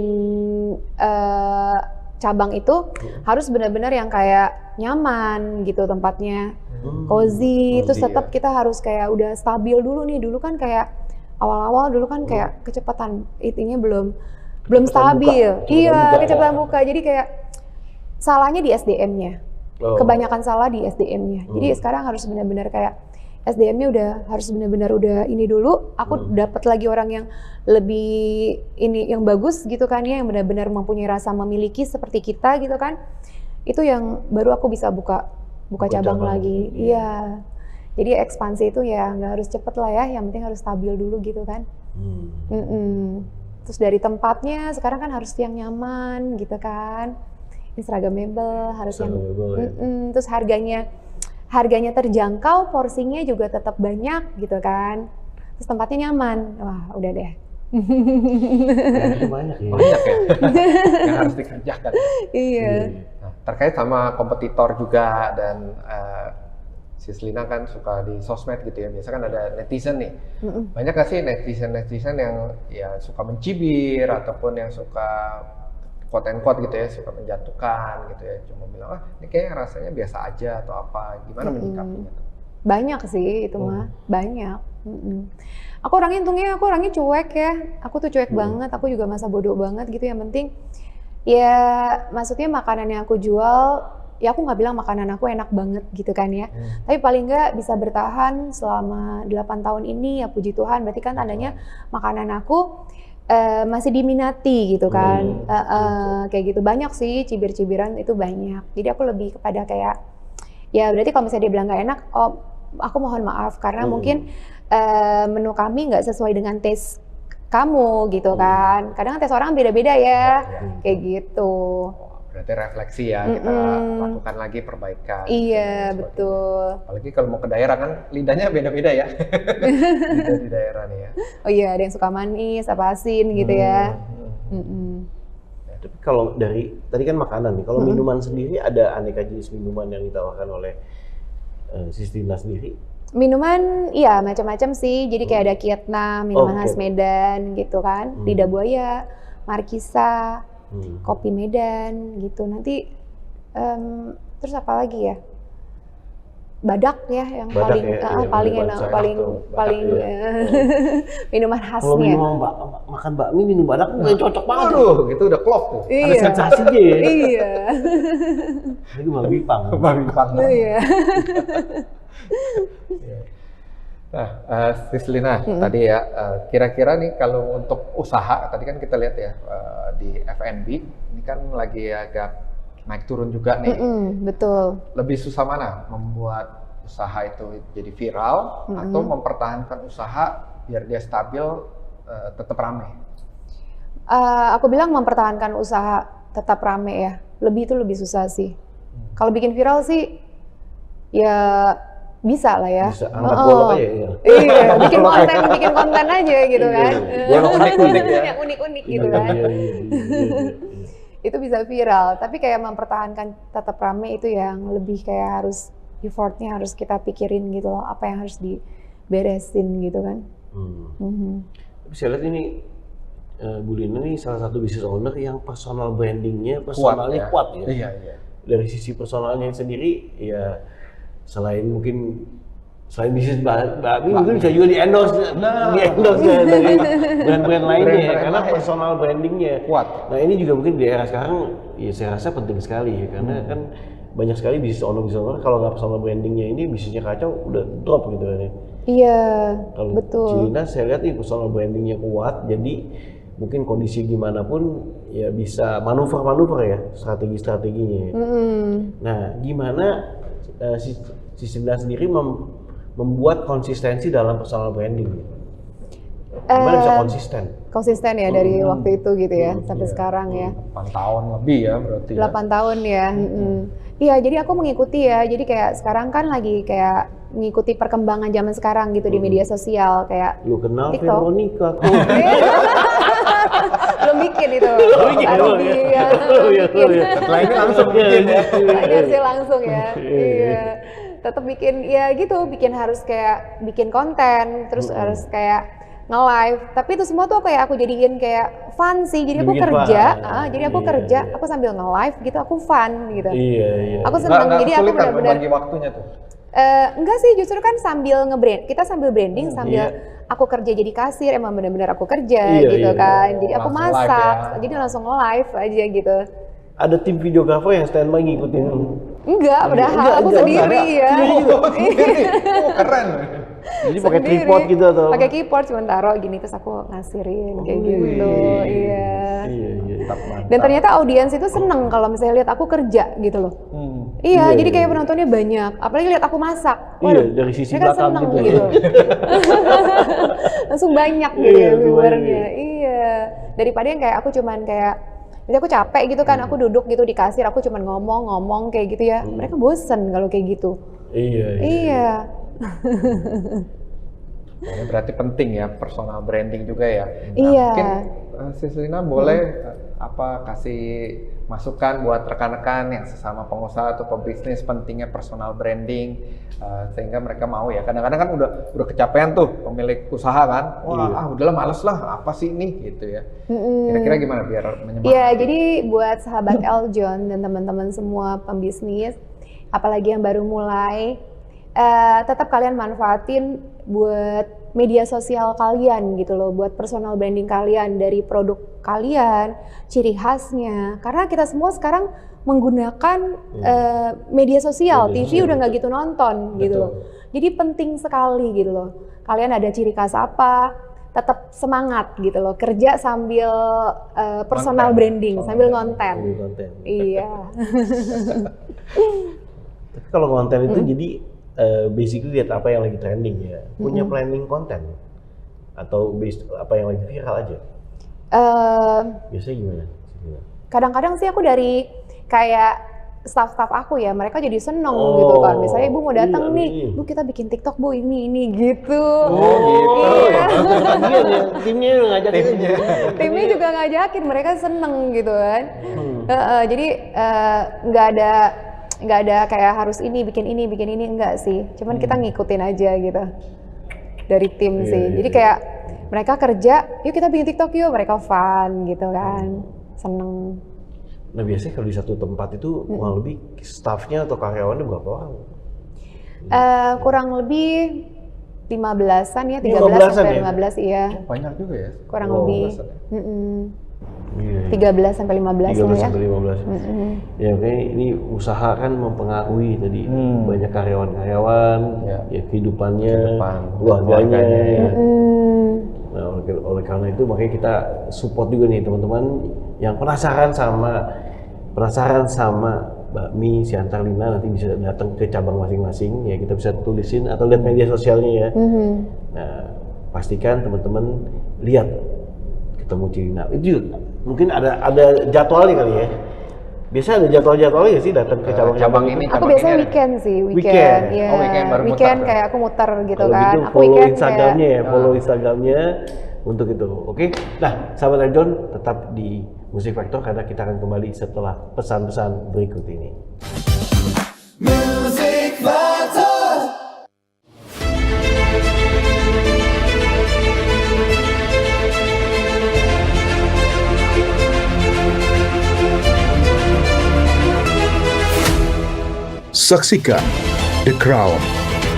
[SPEAKER 3] cabang itu harus benar-benar yang kayak nyaman gitu tempatnya, cozy, terus tetap kita harus kayak udah stabil dulu nih. Dulu kan kayak awal-awal dulu kan kayak kecepatan itunya belum stabil. Iya, kecepatan buka. Jadi kayak salahnya di SDM-nya. Kebanyakan salah di SDM-nya. Jadi sekarang harus benar-benar kayak SDM-nya udah harus benar-benar udah ini dulu. Aku dapat lagi orang yang lebih ini yang bagus gitu kan ya, yang benar-benar mempunyai rasa memiliki seperti kita gitu kan. Itu yang baru aku bisa buka cabang lagi. Iya. Jadi ekspansi itu ya nggak harus cepet lah ya, yang penting harus stabil dulu gitu kan. Terus dari tempatnya sekarang kan harus yang nyaman gitu kan. Instagramable harus yang terus harganya terjangkau, porsinya juga tetap banyak gitu kan. Terus tempatnya nyaman. Wah, udah deh.
[SPEAKER 2] Banyak ya.
[SPEAKER 1] Banyak ya yang harus dikerjakan.
[SPEAKER 3] Iya.
[SPEAKER 1] Nah, terkait sama kompetitor juga dan Sis Lina kan suka di sosmed gitu ya. Biasa kan ada netizen nih. Banyak gak sih netizen yang ya suka mencibir ataupun yang suka quote and quote gitu ya, suka menjatuhkan gitu ya, cuma bilang ini kayaknya rasanya biasa aja atau apa, gimana menyikapinya?
[SPEAKER 3] Banyak sih itu mah, banyak. Aku orangnya cuek ya, aku tuh cuek banget, aku juga masa bodoh banget gitu. Yang penting ya maksudnya makanan yang aku jual, ya aku nggak bilang makanan aku enak banget gitu kan ya, tapi paling nggak bisa bertahan selama 8 tahun ini ya, puji Tuhan. Berarti kan tandanya makanan aku masih diminati gitu kan. Kayak gitu. Banyak sih cibir-cibiran itu banyak. Jadi aku lebih kepada kayak ya berarti kalau misalnya dia bilang nggak enak, oh aku mohon maaf karena mungkin menu kami nggak sesuai dengan taste kamu gitu kan. Kadang taste orang beda-beda ya, kayak gitu.
[SPEAKER 1] Berarti refleksi ya, kita lakukan lagi perbaikan.
[SPEAKER 3] Iya, betul.
[SPEAKER 1] Apalagi kalau mau ke daerah kan lidahnya beda-beda ya. Lidah di daerah nih ya.
[SPEAKER 3] Oh iya, ada yang suka manis, apa asin gitu ya.
[SPEAKER 2] Tapi kalau dari, tadi kan makanan nih, kalau minuman sendiri ada aneka jenis minuman yang ditawarkan oleh Sis Lina sendiri?
[SPEAKER 3] Minuman, iya macam-macam sih. Jadi kayak ada Kietna, minuman khas Medan gitu kan. Lidah buaya, Markisa, kopi Medan gitu. Nanti Terus apa lagi ya? Badak ya yang
[SPEAKER 2] Badak
[SPEAKER 3] paling
[SPEAKER 2] ya, iya,
[SPEAKER 3] paling
[SPEAKER 2] bener,
[SPEAKER 3] enak,
[SPEAKER 2] badak
[SPEAKER 3] paling
[SPEAKER 2] tuh, badak
[SPEAKER 3] paling
[SPEAKER 2] iya.
[SPEAKER 3] minuman
[SPEAKER 2] Kalau
[SPEAKER 3] khasnya.
[SPEAKER 2] makan bakmi minum badak udah cocok banget.
[SPEAKER 1] Aduh, itu udah klop tuh.
[SPEAKER 2] Ada
[SPEAKER 3] Iya.
[SPEAKER 2] sensasinya ya.
[SPEAKER 3] Iya.
[SPEAKER 2] Ini babi pang.
[SPEAKER 1] Babi pang.
[SPEAKER 3] Iya.
[SPEAKER 1] Nah, Sislina, tadi ya, kira-kira nih kalau untuk usaha, tadi kan kita lihat ya di F&B, ini kan lagi agak naik turun juga nih.
[SPEAKER 3] Betul.
[SPEAKER 1] Lebih susah mana membuat usaha itu jadi viral atau mempertahankan usaha biar dia stabil, tetap rame?
[SPEAKER 3] Aku bilang mempertahankan usaha tetap rame ya. Lebih susah sih. Kalau bikin viral sih, ya bisa lah ya.
[SPEAKER 2] Bisa angkat golok aja ya.
[SPEAKER 3] Iya, bikin konten aja gitu kan.
[SPEAKER 1] Yang unik-unik ya.
[SPEAKER 3] Yang unik-unik gitu kan.
[SPEAKER 2] Iya.
[SPEAKER 3] Itu bisa viral, tapi kayak mempertahankan tetap rame itu yang lebih kayak harus effortnya harus kita pikirin gitu loh, apa yang harus diberesin gitu kan.
[SPEAKER 2] Tapi saya lihat ini Bu Lina nih salah satu business owner yang personal brandingnya, personalnya kuat ya.
[SPEAKER 1] Iya.
[SPEAKER 2] Dari sisi personalnya sendiri ya selain bisnis bakmi mungkin bisa juga di-endorse ya dari brand-brand lainnya ya, karena personal brandingnya
[SPEAKER 1] Kuat.
[SPEAKER 2] Nah ini juga mungkin di era sekarang ya saya rasa penting sekali ya, karena kan banyak sekali bisnis owner kalau nggak personal brandingnya ini bisnisnya kacau udah drop gitu kan ya.
[SPEAKER 3] Iya,
[SPEAKER 2] Kalau
[SPEAKER 3] betul.
[SPEAKER 2] Cilina saya lihat nih personal brandingnya kuat, jadi mungkin kondisi gimana pun ya bisa manuver ya strategi-strateginya ya. Nah gimana si Cilina sendiri membuat konsistensi dalam personal branding? Gimana bisa
[SPEAKER 3] Konsisten ya dari waktu itu gitu ya sampai sekarang ya.
[SPEAKER 1] 8 tahun lebih ya berarti.
[SPEAKER 3] 8 tahun ya. Iya, jadi aku mengikuti ya. Jadi kayak sekarang kan lagi kayak mengikuti perkembangan zaman sekarang gitu di media sosial kayak
[SPEAKER 2] Lu kenal
[SPEAKER 3] TikTok.
[SPEAKER 2] Veronica kok?
[SPEAKER 3] Belum bikin itu.
[SPEAKER 2] bikin,
[SPEAKER 3] Baru
[SPEAKER 2] belum ya?
[SPEAKER 3] dia
[SPEAKER 2] Iya.
[SPEAKER 1] Setelah ini langsung bikin ya.
[SPEAKER 3] harusnya langsung ya. Iya. Tetap bikin ya gitu, harus kayak bikin konten, terus harus kayak nge-live. Tapi itu semua tuh kayak aku jadiin kayak fun sih. Jadi aku
[SPEAKER 2] Dibikin
[SPEAKER 3] kerja,
[SPEAKER 2] fun.
[SPEAKER 3] jadi aku
[SPEAKER 2] Iya,
[SPEAKER 3] kerja,
[SPEAKER 2] iya.
[SPEAKER 3] aku sambil nge-live gitu, aku fun gitu.
[SPEAKER 2] Iya.
[SPEAKER 3] Aku seneng, jadi aku
[SPEAKER 1] kesulitan
[SPEAKER 3] benar-benar
[SPEAKER 1] membagi waktunya tuh.
[SPEAKER 3] enggak sih, justru kan sambil kita sambil branding, sambil
[SPEAKER 2] iya.
[SPEAKER 3] aku kerja jadi kasir, emang benar-benar aku kerja
[SPEAKER 2] Iya,
[SPEAKER 3] gitu
[SPEAKER 2] iya.
[SPEAKER 3] kan. Jadi aku
[SPEAKER 1] Langsung live
[SPEAKER 3] masak,
[SPEAKER 1] ya.
[SPEAKER 3] jadi langsung live aja gitu.
[SPEAKER 2] Ada tim videografer yang standby ngikutin.
[SPEAKER 3] Enggak, padahal aku
[SPEAKER 2] enggak,
[SPEAKER 3] sendiri ya.
[SPEAKER 1] Oh, keren.
[SPEAKER 2] Jadi pakai
[SPEAKER 3] Sendiri.
[SPEAKER 2] tripod gitu atau?
[SPEAKER 3] Pakai keyboard cuma taruh gini terus aku ngasirin kayak gitu. Iya.
[SPEAKER 2] Iya.
[SPEAKER 3] Dan ternyata audiens itu seneng kalau misalnya lihat aku kerja gitu loh.
[SPEAKER 2] Iya,
[SPEAKER 3] Iya, jadi
[SPEAKER 2] iya,
[SPEAKER 3] kayak
[SPEAKER 2] iya.
[SPEAKER 3] penontonnya banyak. Apalagi lihat aku masak.
[SPEAKER 2] Iya, dari sisi
[SPEAKER 3] mereka
[SPEAKER 2] belakang
[SPEAKER 3] seneng
[SPEAKER 2] gitu.
[SPEAKER 3] gitu. Langsung banyak gitu
[SPEAKER 2] Iya,
[SPEAKER 3] ya
[SPEAKER 2] langsung
[SPEAKER 3] viewernya.
[SPEAKER 2] banyak.
[SPEAKER 3] Iya. Daripada yang kayak aku cuman kayak jadi aku capek gitu kan, aku duduk gitu di kasir, aku cuman ngomong kayak gitu ya. Mereka bosen kalau kayak gitu.
[SPEAKER 2] Iya.
[SPEAKER 3] Iya.
[SPEAKER 1] Ini berarti penting ya personal branding juga ya.
[SPEAKER 3] Iya.
[SPEAKER 1] Mungkin Sislina boleh kasih masukan buat rekan-rekan yang sesama pengusaha atau pebisnis pentingnya personal branding sehingga mereka mau ya. Kadang-kadang kan udah kecapean tuh pemilik usaha kan. Wah, udahlah males lah, apa sih ini gitu ya. Kira-kira gimana biar menyemangati?
[SPEAKER 3] Iya, jadi buat sahabat Eljon dan teman-teman semua pembisnis, apalagi yang baru mulai, tetap kalian manfaatin buat media sosial kalian gitu loh, buat personal branding kalian dari produk kalian, ciri khasnya. Karena kita semua sekarang menggunakan media sosial, TV udah nggak gitu nonton gitu loh. Jadi penting sekali gitu loh. Kalian ada ciri khas apa, tetap semangat gitu loh, kerja sambil personal branding, sambil ngonten. Iya.
[SPEAKER 2] Tapi kalau konten itu jadi basically lihat apa yang lagi trending ya. Punya planning konten atau apa yang lagi viral aja. Biasanya gimana?
[SPEAKER 3] Kadang-kadang sih aku dari kayak staff-staff aku ya, mereka jadi seneng gitu kan. Misalnya ibu mau datang nih, bu kita bikin TikTok bu ini gitu.
[SPEAKER 1] Oh gitu.
[SPEAKER 3] Iya.
[SPEAKER 2] Timnya ngajakin.
[SPEAKER 3] Timnya juga ngajakin, mereka seneng gitu kan. Jadi nggak ada kayak harus bikin ini enggak sih. Cuman kita ngikutin aja gitu dari tim sih. Jadi kayak mereka kerja, yuk kita bikin TikTok yuk, mereka fun gitu kan, seneng.
[SPEAKER 2] Nah biasanya kalau di satu tempat itu kurang lebih staffnya atau karyawannya berapa orang?
[SPEAKER 3] Kurang lebih 15-an ya, 13
[SPEAKER 2] 15-an
[SPEAKER 3] sampai
[SPEAKER 2] ya?
[SPEAKER 3] 15 iya.
[SPEAKER 1] Oh, banyak juga ya.
[SPEAKER 3] Kurang
[SPEAKER 2] Oh,
[SPEAKER 3] lebih. 13 sampai 15
[SPEAKER 2] 13
[SPEAKER 3] lah ya.
[SPEAKER 2] sampai 15. Ya kayaknya ini usaha kan mempengaruhi tadi banyak karyawan-karyawan, ya kehidupannya, keluarganya. Ya. Nah, oleh karena itu makanya kita support juga nih teman-teman yang penasaran sama bakmi Siantar Lina, nanti bisa datang ke cabang masing-masing ya, kita bisa tulisin atau lihat media sosialnya ya. Nah, pastikan teman-teman lihat ketemu Cilina. Itu mungkin ada jadwalnya kali ya. Biasa ada jadwalnya sih datang ke cabang
[SPEAKER 1] ini.
[SPEAKER 3] Aku
[SPEAKER 1] cabang
[SPEAKER 3] biasanya
[SPEAKER 1] ini
[SPEAKER 3] weekend sih,
[SPEAKER 2] Weekend.
[SPEAKER 3] Ya.
[SPEAKER 1] Oh, weekend baru muter
[SPEAKER 3] Weekend
[SPEAKER 1] tuh.
[SPEAKER 3] kayak aku muter gitu
[SPEAKER 2] kalau
[SPEAKER 3] kan.
[SPEAKER 2] gitu
[SPEAKER 3] Aku
[SPEAKER 2] follow
[SPEAKER 3] weekend
[SPEAKER 2] Instagramnya
[SPEAKER 3] kayak,
[SPEAKER 2] ya, follow Instagramnya untuk itu. Oke. Nah, sahabat Eljon tetap di Music Factor karena kita akan kembali setelah pesan-pesan berikut ini.
[SPEAKER 6] Music Factor.
[SPEAKER 5] Saksikan The Crown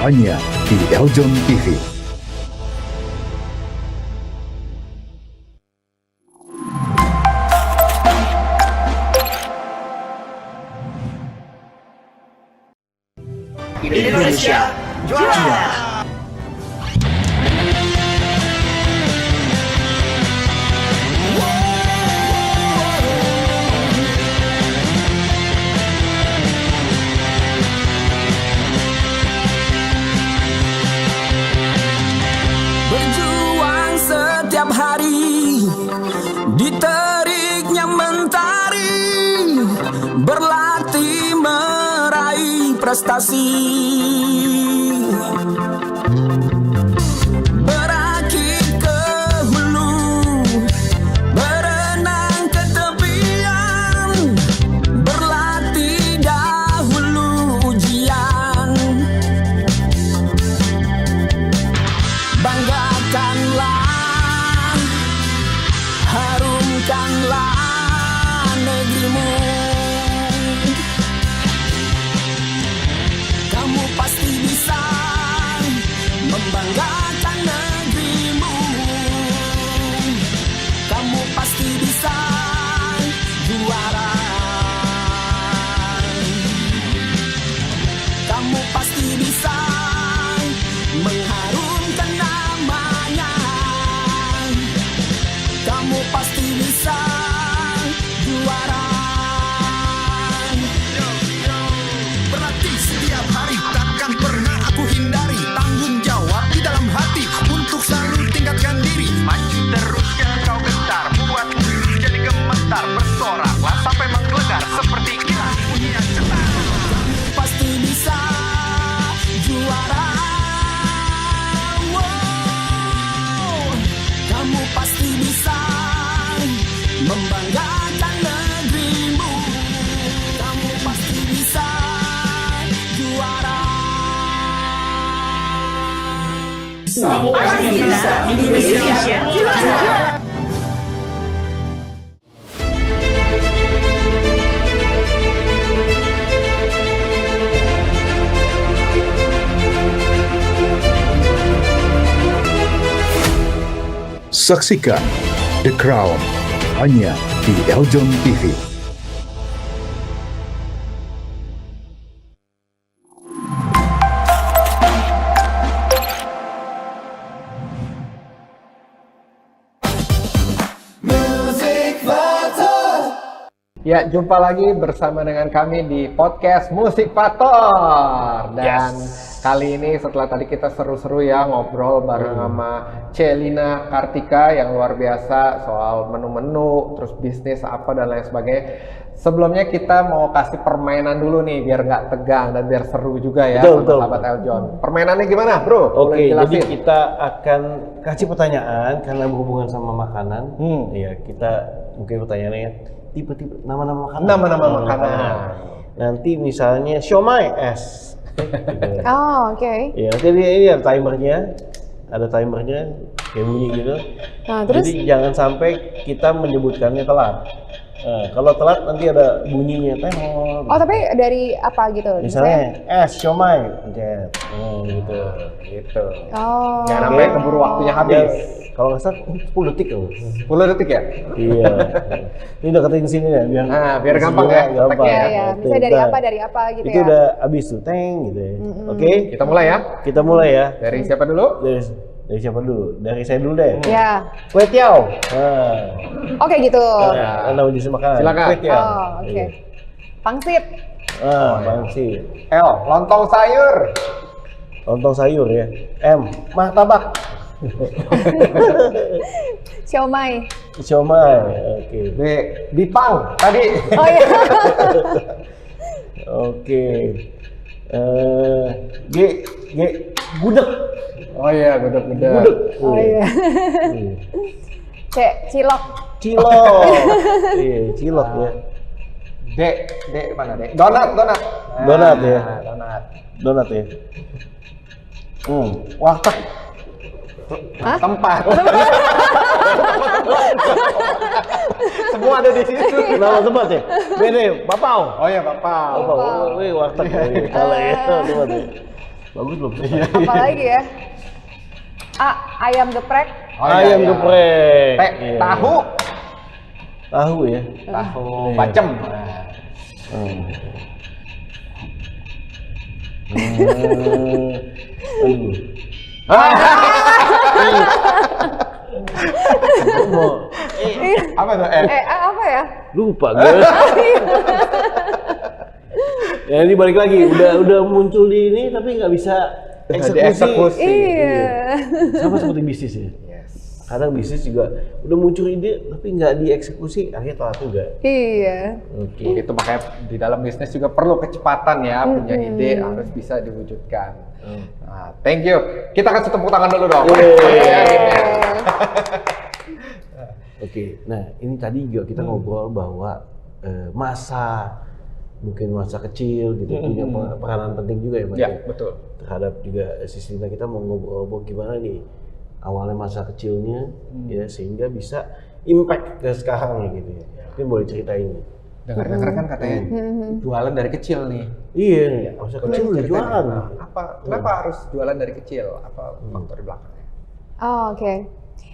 [SPEAKER 5] hanya di Eljon TV.
[SPEAKER 6] Indonesia juara.
[SPEAKER 4] Berjuang setiap hari di teriknya mentari, berlatih meraih prestasi, berakit ke hulu, berenang ke tepian, berlatih dahulu ujian. Banggakanlah, harumkanlah negerimu. Kamu pasti bisa membanggakan negerimu. Kamu pasti bisa juara. Kamu pasti bisa mengharumkan namanya. Kamu pasti bisa juara.
[SPEAKER 7] Berlatih setiap hari, takkan pernah aku hindari. Tanggung jawab di dalam hati untuk selalu tingkatkan diri. Maju terus jangan kau gentar, buat diri jadi gemetar. Bersoraklah sampai menggelegar seperti kilat bunyi yang cetar.
[SPEAKER 4] Pasti bisa juara. Wow. Kamu pasti bisa membanggakan negerimu. Kamu pasti bisa juara.
[SPEAKER 5] Saksikan The Crown hanya di Eljon TV.
[SPEAKER 6] Music Factor.
[SPEAKER 1] Ya, jumpa lagi bersama dengan kami di podcast Musik Factor. Dan kali ini setelah tadi kita seru-seru ya ngobrol bareng sama Celina Kartika yang luar biasa soal menu-menu, terus bisnis apa dan lain sebagainya. Sebelumnya kita mau kasih permainan dulu nih biar nggak tegang dan biar seru juga ya
[SPEAKER 2] Betul,
[SPEAKER 1] sama
[SPEAKER 2] betul.
[SPEAKER 1] sahabat Eljon. Permainannya gimana, Bro?
[SPEAKER 2] Oke,
[SPEAKER 1] Boleh
[SPEAKER 2] jadi
[SPEAKER 1] jelasin?
[SPEAKER 2] kita akan kasih pertanyaan karena berhubungan sama makanan. Ya, kita mungkin pertanyaannya tipe-tipe nama-nama makanan.
[SPEAKER 1] Nama-nama makanan.
[SPEAKER 2] Nanti misalnya siomay es. Gitu.
[SPEAKER 3] Oh, oke.
[SPEAKER 2] Ya, nanti ini ada timernya, kayak bunyi gitu.
[SPEAKER 3] Nah, terus
[SPEAKER 2] Jadi jangan sampai kita menyebutkannya telat. Nah, kalau telat nanti ada bunyinya tengok.
[SPEAKER 3] Oh tapi dari apa gitu?
[SPEAKER 2] Misalnya siomay, pencet. Gitu.
[SPEAKER 1] Gitu.
[SPEAKER 3] Oh.
[SPEAKER 1] Jangan sampai keburu waktunya habis.
[SPEAKER 2] Kalau nggak salah 10 detik loh.
[SPEAKER 1] 10 detik ya?
[SPEAKER 2] Iya. Ini udah ketik sini ya,
[SPEAKER 1] biar gampang ya.
[SPEAKER 2] Gampang.
[SPEAKER 3] Iya, iya. Bisa dari
[SPEAKER 2] Nah,
[SPEAKER 3] apa gitu
[SPEAKER 2] itu
[SPEAKER 3] ya.
[SPEAKER 2] udah habis tuh, teng gitu ya. Oke,
[SPEAKER 1] Kita mulai ya.
[SPEAKER 2] kita mulai ya.
[SPEAKER 1] Dari siapa dulu?
[SPEAKER 2] Dari siapa dulu? Dari saya dulu deh.
[SPEAKER 3] Ya.
[SPEAKER 2] Kue tiao. Nah,
[SPEAKER 3] Oke gitu.
[SPEAKER 2] Anda mau jenis makanan.
[SPEAKER 1] Silakan.
[SPEAKER 2] Kue tiao.
[SPEAKER 3] Oh, oke. Pangsit.
[SPEAKER 2] Pangsit.
[SPEAKER 1] L. Lontong sayur.
[SPEAKER 2] Lontong sayur ya. M. Martabak.
[SPEAKER 3] Siomay.
[SPEAKER 2] Siomay. Oke.
[SPEAKER 1] B. Bipang. Tadi.
[SPEAKER 3] Oh iya.
[SPEAKER 2] Oke. G. Gudeg.
[SPEAKER 1] Oh iya, gudeg-gudeg.
[SPEAKER 2] Gudeg.
[SPEAKER 3] Oh iya. C. Cilok.
[SPEAKER 2] Cilok. Iya, cilok ya.
[SPEAKER 1] D mana D? Donat.
[SPEAKER 2] Donat ya.
[SPEAKER 1] Donat.
[SPEAKER 2] Donat ya. Warteg.
[SPEAKER 3] Hah?
[SPEAKER 1] Tempat. Semua ada di situ.
[SPEAKER 2] Nama tempat ya? Bede, Bapau.
[SPEAKER 1] Oh iya, Bapak.
[SPEAKER 2] Bapau. Wih, warteg. Salah ya. Tempat ya. Bagus belum?
[SPEAKER 3] Apa lagi ya? A. Ayam geprek.
[SPEAKER 1] Oh, iya,
[SPEAKER 2] Ayam
[SPEAKER 1] iya.
[SPEAKER 2] geprek.
[SPEAKER 1] T.
[SPEAKER 2] Iya.
[SPEAKER 1] Tahu.
[SPEAKER 2] Tahu ya.
[SPEAKER 1] Tahu
[SPEAKER 2] Iya.
[SPEAKER 1] bacem.
[SPEAKER 2] Aduh.
[SPEAKER 1] Apa tuh? N.
[SPEAKER 3] Apa ya?
[SPEAKER 2] Lupa gue. Ya ini balik lagi, udah muncul di ini tapi nggak bisa eksekusi.
[SPEAKER 3] Iya.
[SPEAKER 2] Sama seperti bisnis ya. Kadang bisnis juga udah muncul ide tapi nggak dieksekusi, akhirnya telat juga.
[SPEAKER 3] Iya.
[SPEAKER 2] Oke.
[SPEAKER 1] Itu makanya di dalam bisnis juga perlu kecepatan ya, punya ide harus bisa diwujudkan. Nah, thank you. Kita kasih tepuk tangan dulu dong.
[SPEAKER 2] Oke, nah ini tadi juga kita ngobrol bahwa mungkin masa kecil gitu punya peranan penting juga ya Mas.
[SPEAKER 1] Ya, betul.
[SPEAKER 2] Terhadap juga sistemnya kita mau ngobrol gimana nih awalnya masa kecilnya ya sehingga bisa impact ke sekarang gitu ya. Mungkin boleh ceritain nih.
[SPEAKER 1] Dengar-dengar kan katanya jualan dari kecil nih.
[SPEAKER 2] Iya, masa kecil udah
[SPEAKER 1] Ceritain
[SPEAKER 2] jualan.
[SPEAKER 1] nih, kenapa harus jualan dari kecil? Apa faktor di belakangnya?
[SPEAKER 3] Oh, oke.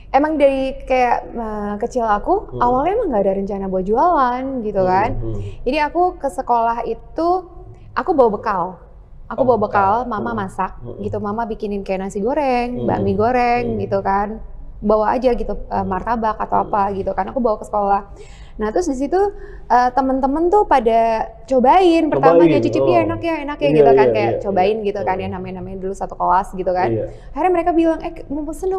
[SPEAKER 3] Emang dari kayak kecil aku awalnya emang nggak ada rencana buat jualan gitu kan. Jadi aku ke sekolah itu aku bawa bekal. Aku bawa bekal, mama masak gitu. Mama bikinin kayak nasi goreng, bakmi goreng gitu kan. Bawa aja gitu martabak atau apa gitu kan. Aku bawa ke sekolah. Nah terus di situ temen-temen tuh pada cobain pertama dia cicipi enak ya gitu kan kayak cobain gitu kan ya namanya dulu satu kelas gitu kan. Akhirnya mereka bilang mau pesen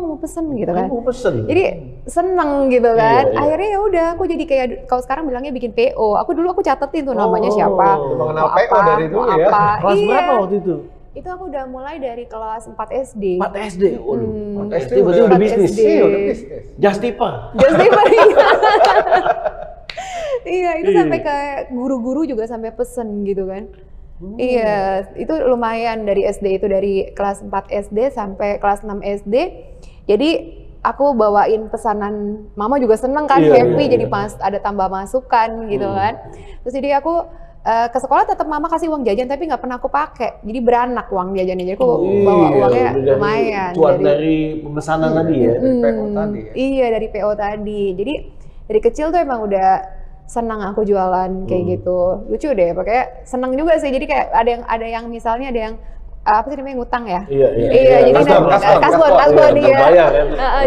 [SPEAKER 3] gitu kan.
[SPEAKER 2] Mau pesen.
[SPEAKER 3] Jadi seneng gitu kan. Akhirnya ya udah aku jadi kayak kalau sekarang bilangnya bikin PO. Aku catetin tuh namanya siapa.
[SPEAKER 1] Mengenal
[SPEAKER 3] mau
[SPEAKER 1] PO
[SPEAKER 3] apa,
[SPEAKER 1] dari dulu
[SPEAKER 3] mau
[SPEAKER 1] ya.
[SPEAKER 3] apa.
[SPEAKER 2] Kelas
[SPEAKER 3] Iya.
[SPEAKER 2] berapa waktu itu?
[SPEAKER 3] Itu aku udah mulai dari kelas 4 SD.
[SPEAKER 2] 4 SD. Waduh, 4 SD
[SPEAKER 1] SD
[SPEAKER 2] berarti udah bisnis.
[SPEAKER 3] SD.
[SPEAKER 1] Iya, udah bisnis.
[SPEAKER 2] Justipa.
[SPEAKER 3] Iya, itu sampai ke guru-guru juga sampai pesen gitu kan. Iya, itu lumayan dari SD itu dari kelas 4 SD sampai kelas 6 SD. Jadi aku bawain pesanan, mama juga seneng kan, happy jadi pas ada tambah masukan gitu kan. Terus jadi aku ke sekolah tetap mama kasih uang jajan tapi nggak pernah aku pakai. Jadi beranak uang jajannya. Jadi aku bawa uangnya lumayan.
[SPEAKER 2] Cuan dari pemesanan tadi ya.
[SPEAKER 1] Dari PO tadi.
[SPEAKER 3] Iya, dari PO tadi. Jadi dari kecil tuh emang udah senang aku jualan kayak gitu. Lucu deh, pokoknya senang juga sih. Jadi kayak ada yang misalnya ada yang apa sih namanya ngutang ya? Iya, jadi kasbon iya.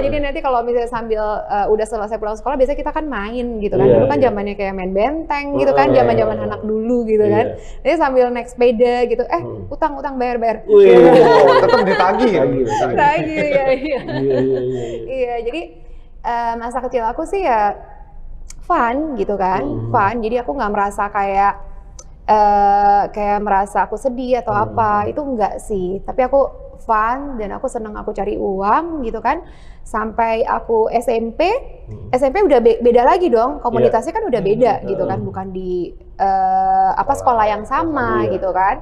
[SPEAKER 3] Jadi nanti kalau misalnya sambil udah selesai pulang sekolah biasanya kita kan main gitu kan. Dulu kan zamannya kayak main benteng gitu kan, zaman-zaman anak dulu gitu kan. Jadi sambil naik sepeda gitu, utang bayar.
[SPEAKER 1] Tetap ditagih.
[SPEAKER 3] Tagih ya. Iya, jadi masa kecil aku sih ya fun gitu kan, fun. Jadi aku nggak merasa kayak merasa aku sedih atau apa, itu enggak sih. Tapi aku fun dan aku seneng aku cari uang gitu kan. Sampai aku SMP udah beda lagi dong, komunitasnya kan udah beda gitu kan, bukan di sekolah yang sama gitu kan.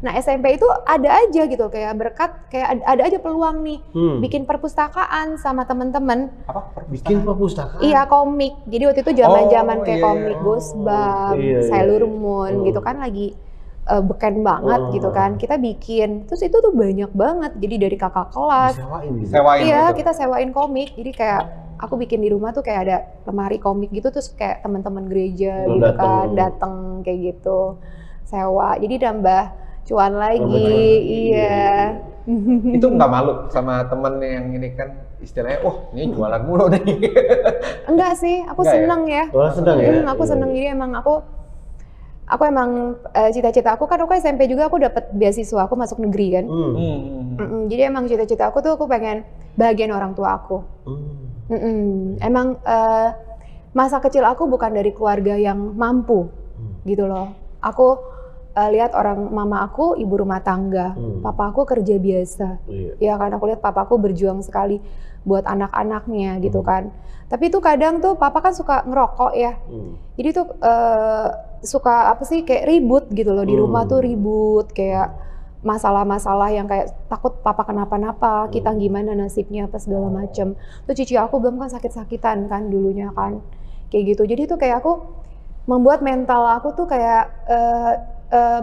[SPEAKER 3] Nah SMP itu ada aja gitu kayak berkat, kayak ada aja peluang nih bikin perpustakaan sama temen-temen.
[SPEAKER 1] Apa?
[SPEAKER 2] Bikin perpustakaan?
[SPEAKER 3] Iya komik, jadi waktu itu zaman-zaman kayak
[SPEAKER 1] iya.
[SPEAKER 3] komik Ghostbump, Sailor Moon gitu kan lagi beken banget gitu kan. Kita bikin, terus itu tuh banyak banget, jadi dari kakak kelas.
[SPEAKER 1] Sewain
[SPEAKER 3] Iya,
[SPEAKER 1] gitu.
[SPEAKER 3] kita sewain komik. Jadi kayak aku bikin di rumah tuh kayak ada lemari komik gitu, terus kayak teman-teman gereja gitu kan datang kayak gitu. Sewa. Jadi nambah cuan lagi. Iya.
[SPEAKER 1] Itu nggak malu sama temen yang ini kan istilahnya, ini jualan mulu deh.
[SPEAKER 3] Enggak sih, aku
[SPEAKER 1] Enggak ya?
[SPEAKER 3] seneng ya.
[SPEAKER 2] Oh, seneng ya?
[SPEAKER 3] Aku seneng, jadi emang aku emang cita-cita aku kan, aku SMP juga aku dapat beasiswa, aku masuk negeri kan. Jadi emang cita-cita aku tuh aku pengen bahagiain orang tua aku. Emang masa kecil aku bukan dari keluarga yang mampu gitu loh. Aku lihat orang mama aku ibu rumah tangga, papa aku kerja biasa. Ya kan aku lihat papa aku berjuang sekali buat anak-anaknya gitu kan. Tapi itu kadang tuh papa kan suka ngerokok ya. Jadi tuh suka apa sih kayak ribut gitu loh di rumah tuh ribut kayak masalah-masalah yang kayak takut papa kenapa-napa, kita gimana nasibnya apa segala macem. Tuh cici aku belum kan sakit-sakitan kan dulunya kan. Kayak gitu. Jadi tuh kayak aku membuat mental aku tuh kayak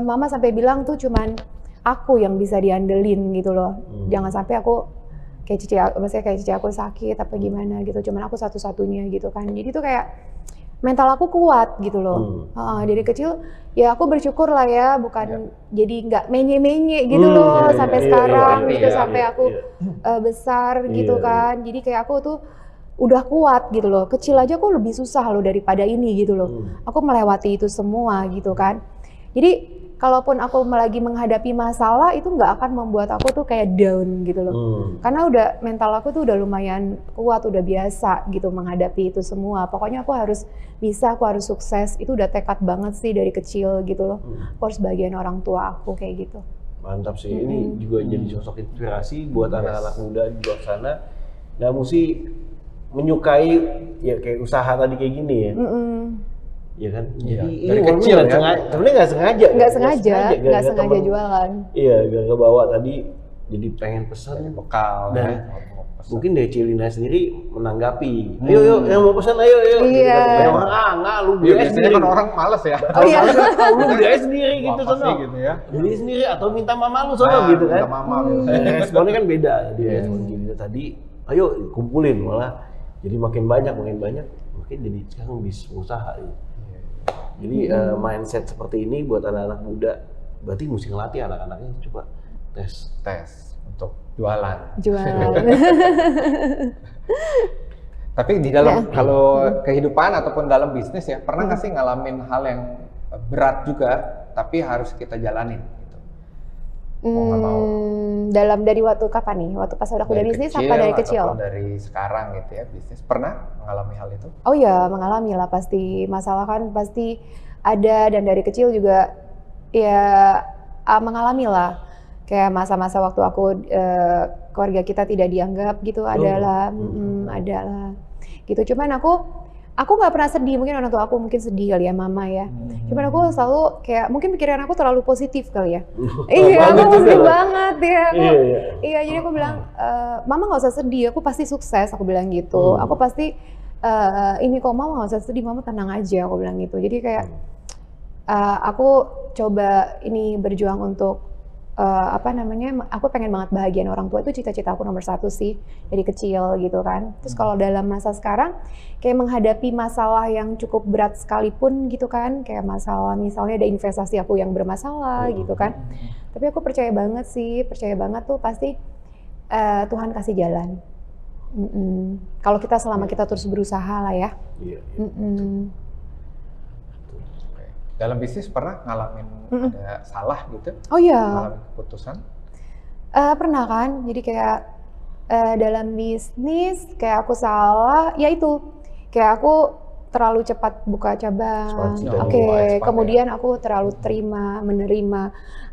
[SPEAKER 3] mama sampai bilang tuh cuman aku yang bisa diandelin gitu loh. Jangan sampai aku kayak cici aku sakit apa gimana gitu. Cuman aku satu-satunya gitu kan. Jadi tuh kayak mental aku kuat gitu loh. Dari kecil ya aku bersyukur lah ya, bukan jadi nggak menye-menye gitu loh sampai sekarang gitu, sampai aku besar gitu kan. Jadi kayak aku tuh udah kuat gitu loh. Kecil aja aku lebih susah loh daripada ini gitu loh. Aku melewati itu semua gitu kan. Jadi kalaupun aku lagi menghadapi masalah itu nggak akan membuat aku tuh kayak down gitu loh. Karena udah mental aku tuh udah lumayan kuat, udah biasa gitu menghadapi itu semua. Pokoknya aku harus bisa, aku harus sukses. Itu udah tekad banget sih dari kecil gitu loh. Aku harus bagian orang tua aku kayak gitu.
[SPEAKER 2] Mantap sih, ini juga jadi sosok inspirasi buat anak-anak muda di luar sana. Nggak mesti menyukai ya kayak usaha tadi kayak gini ya. Ya kan?
[SPEAKER 1] Iya.
[SPEAKER 2] Jadi
[SPEAKER 1] Dari
[SPEAKER 2] ini
[SPEAKER 1] kecil ya.
[SPEAKER 2] sebenarnya nggak sengaja.
[SPEAKER 3] Nggak sengaja
[SPEAKER 2] temen-
[SPEAKER 3] jualan.
[SPEAKER 2] Iya, gak bawa tadi jadi pengen pesan
[SPEAKER 1] Bekal
[SPEAKER 2] dan
[SPEAKER 1] ya.
[SPEAKER 2] mungkin dari Cilina sendiri menanggapi. Ayo yang mau pesan ayo.
[SPEAKER 3] Iya.
[SPEAKER 2] Gitu kan. Orang enggak lu beli
[SPEAKER 1] Biasanya
[SPEAKER 2] sendiri.
[SPEAKER 1] kan orang males ya.
[SPEAKER 2] Lu beli aja sendiri gitu
[SPEAKER 1] Apa sih
[SPEAKER 2] sono.
[SPEAKER 1] gitu ya.
[SPEAKER 2] Beli sendiri atau minta mama lu sono gitu kan.
[SPEAKER 1] minta mama gitu.
[SPEAKER 2] Responnya kan beda. Dia respon Cilina tadi, ayo kumpulin malah jadi makin banyak mungkin jadi sekarang bisa usaha gitu. Jadi mindset seperti ini buat anak-anak muda, berarti mesti ngelatih anak-anaknya coba tes
[SPEAKER 1] untuk jualan. Tapi di dalam kalau kehidupan ataupun dalam bisnis ya, pernah nggak sih ngalamin hal yang berat juga, tapi harus kita jalanin gitu? Mau nggak mau.
[SPEAKER 3] Dalam dari waktu kapan nih? Waktu pas udah
[SPEAKER 1] Dari
[SPEAKER 3] bisnis apa dari kecil?
[SPEAKER 1] Ataupun dari sekarang gitu ya bisnis. Pernah mengalami hal itu?
[SPEAKER 3] Oh ya, mengalami lah pasti. Masalah kan pasti ada, dan dari kecil juga ya mengalami lah. Kayak masa-masa waktu aku keluarga kita tidak dianggap gitu, adalah gitu. Cuman aku nggak pernah sedih, mungkin orang tua aku mungkin sedih kali ya, mama ya. Cuman aku selalu kayak mungkin pikiran aku terlalu positif kali ya. Iya, aku positif banget ya. Iya, jadi aku bilang, mama nggak usah sedih, aku pasti sukses, aku bilang gitu. Aku pasti ini kok, mama nggak usah sedih, mama tenang aja, aku bilang gitu. Jadi kayak aku coba ini berjuang untuk aku pengen banget bahagian orang tua, itu cita-cita aku nomor satu sih dari kecil gitu kan. Terus kalau dalam masa sekarang kayak menghadapi masalah yang cukup berat sekalipun gitu kan, kayak masalah misalnya ada investasi aku yang bermasalah gitu kan. Tapi aku percaya banget tuh pasti Tuhan kasih jalan. Kalau kita selama kita terus berusaha lah ya.
[SPEAKER 1] Dalam bisnis pernah ngalamin ada salah gitu?
[SPEAKER 3] Oh iya.
[SPEAKER 1] Ngalamin keputusan?
[SPEAKER 3] Pernah kan, jadi kayak dalam bisnis kayak aku salah, ya itu kayak aku terlalu cepat buka cabang.
[SPEAKER 2] Ekspansi dan
[SPEAKER 3] Oke,
[SPEAKER 1] ekspansi,
[SPEAKER 3] kemudian aku terlalu menerima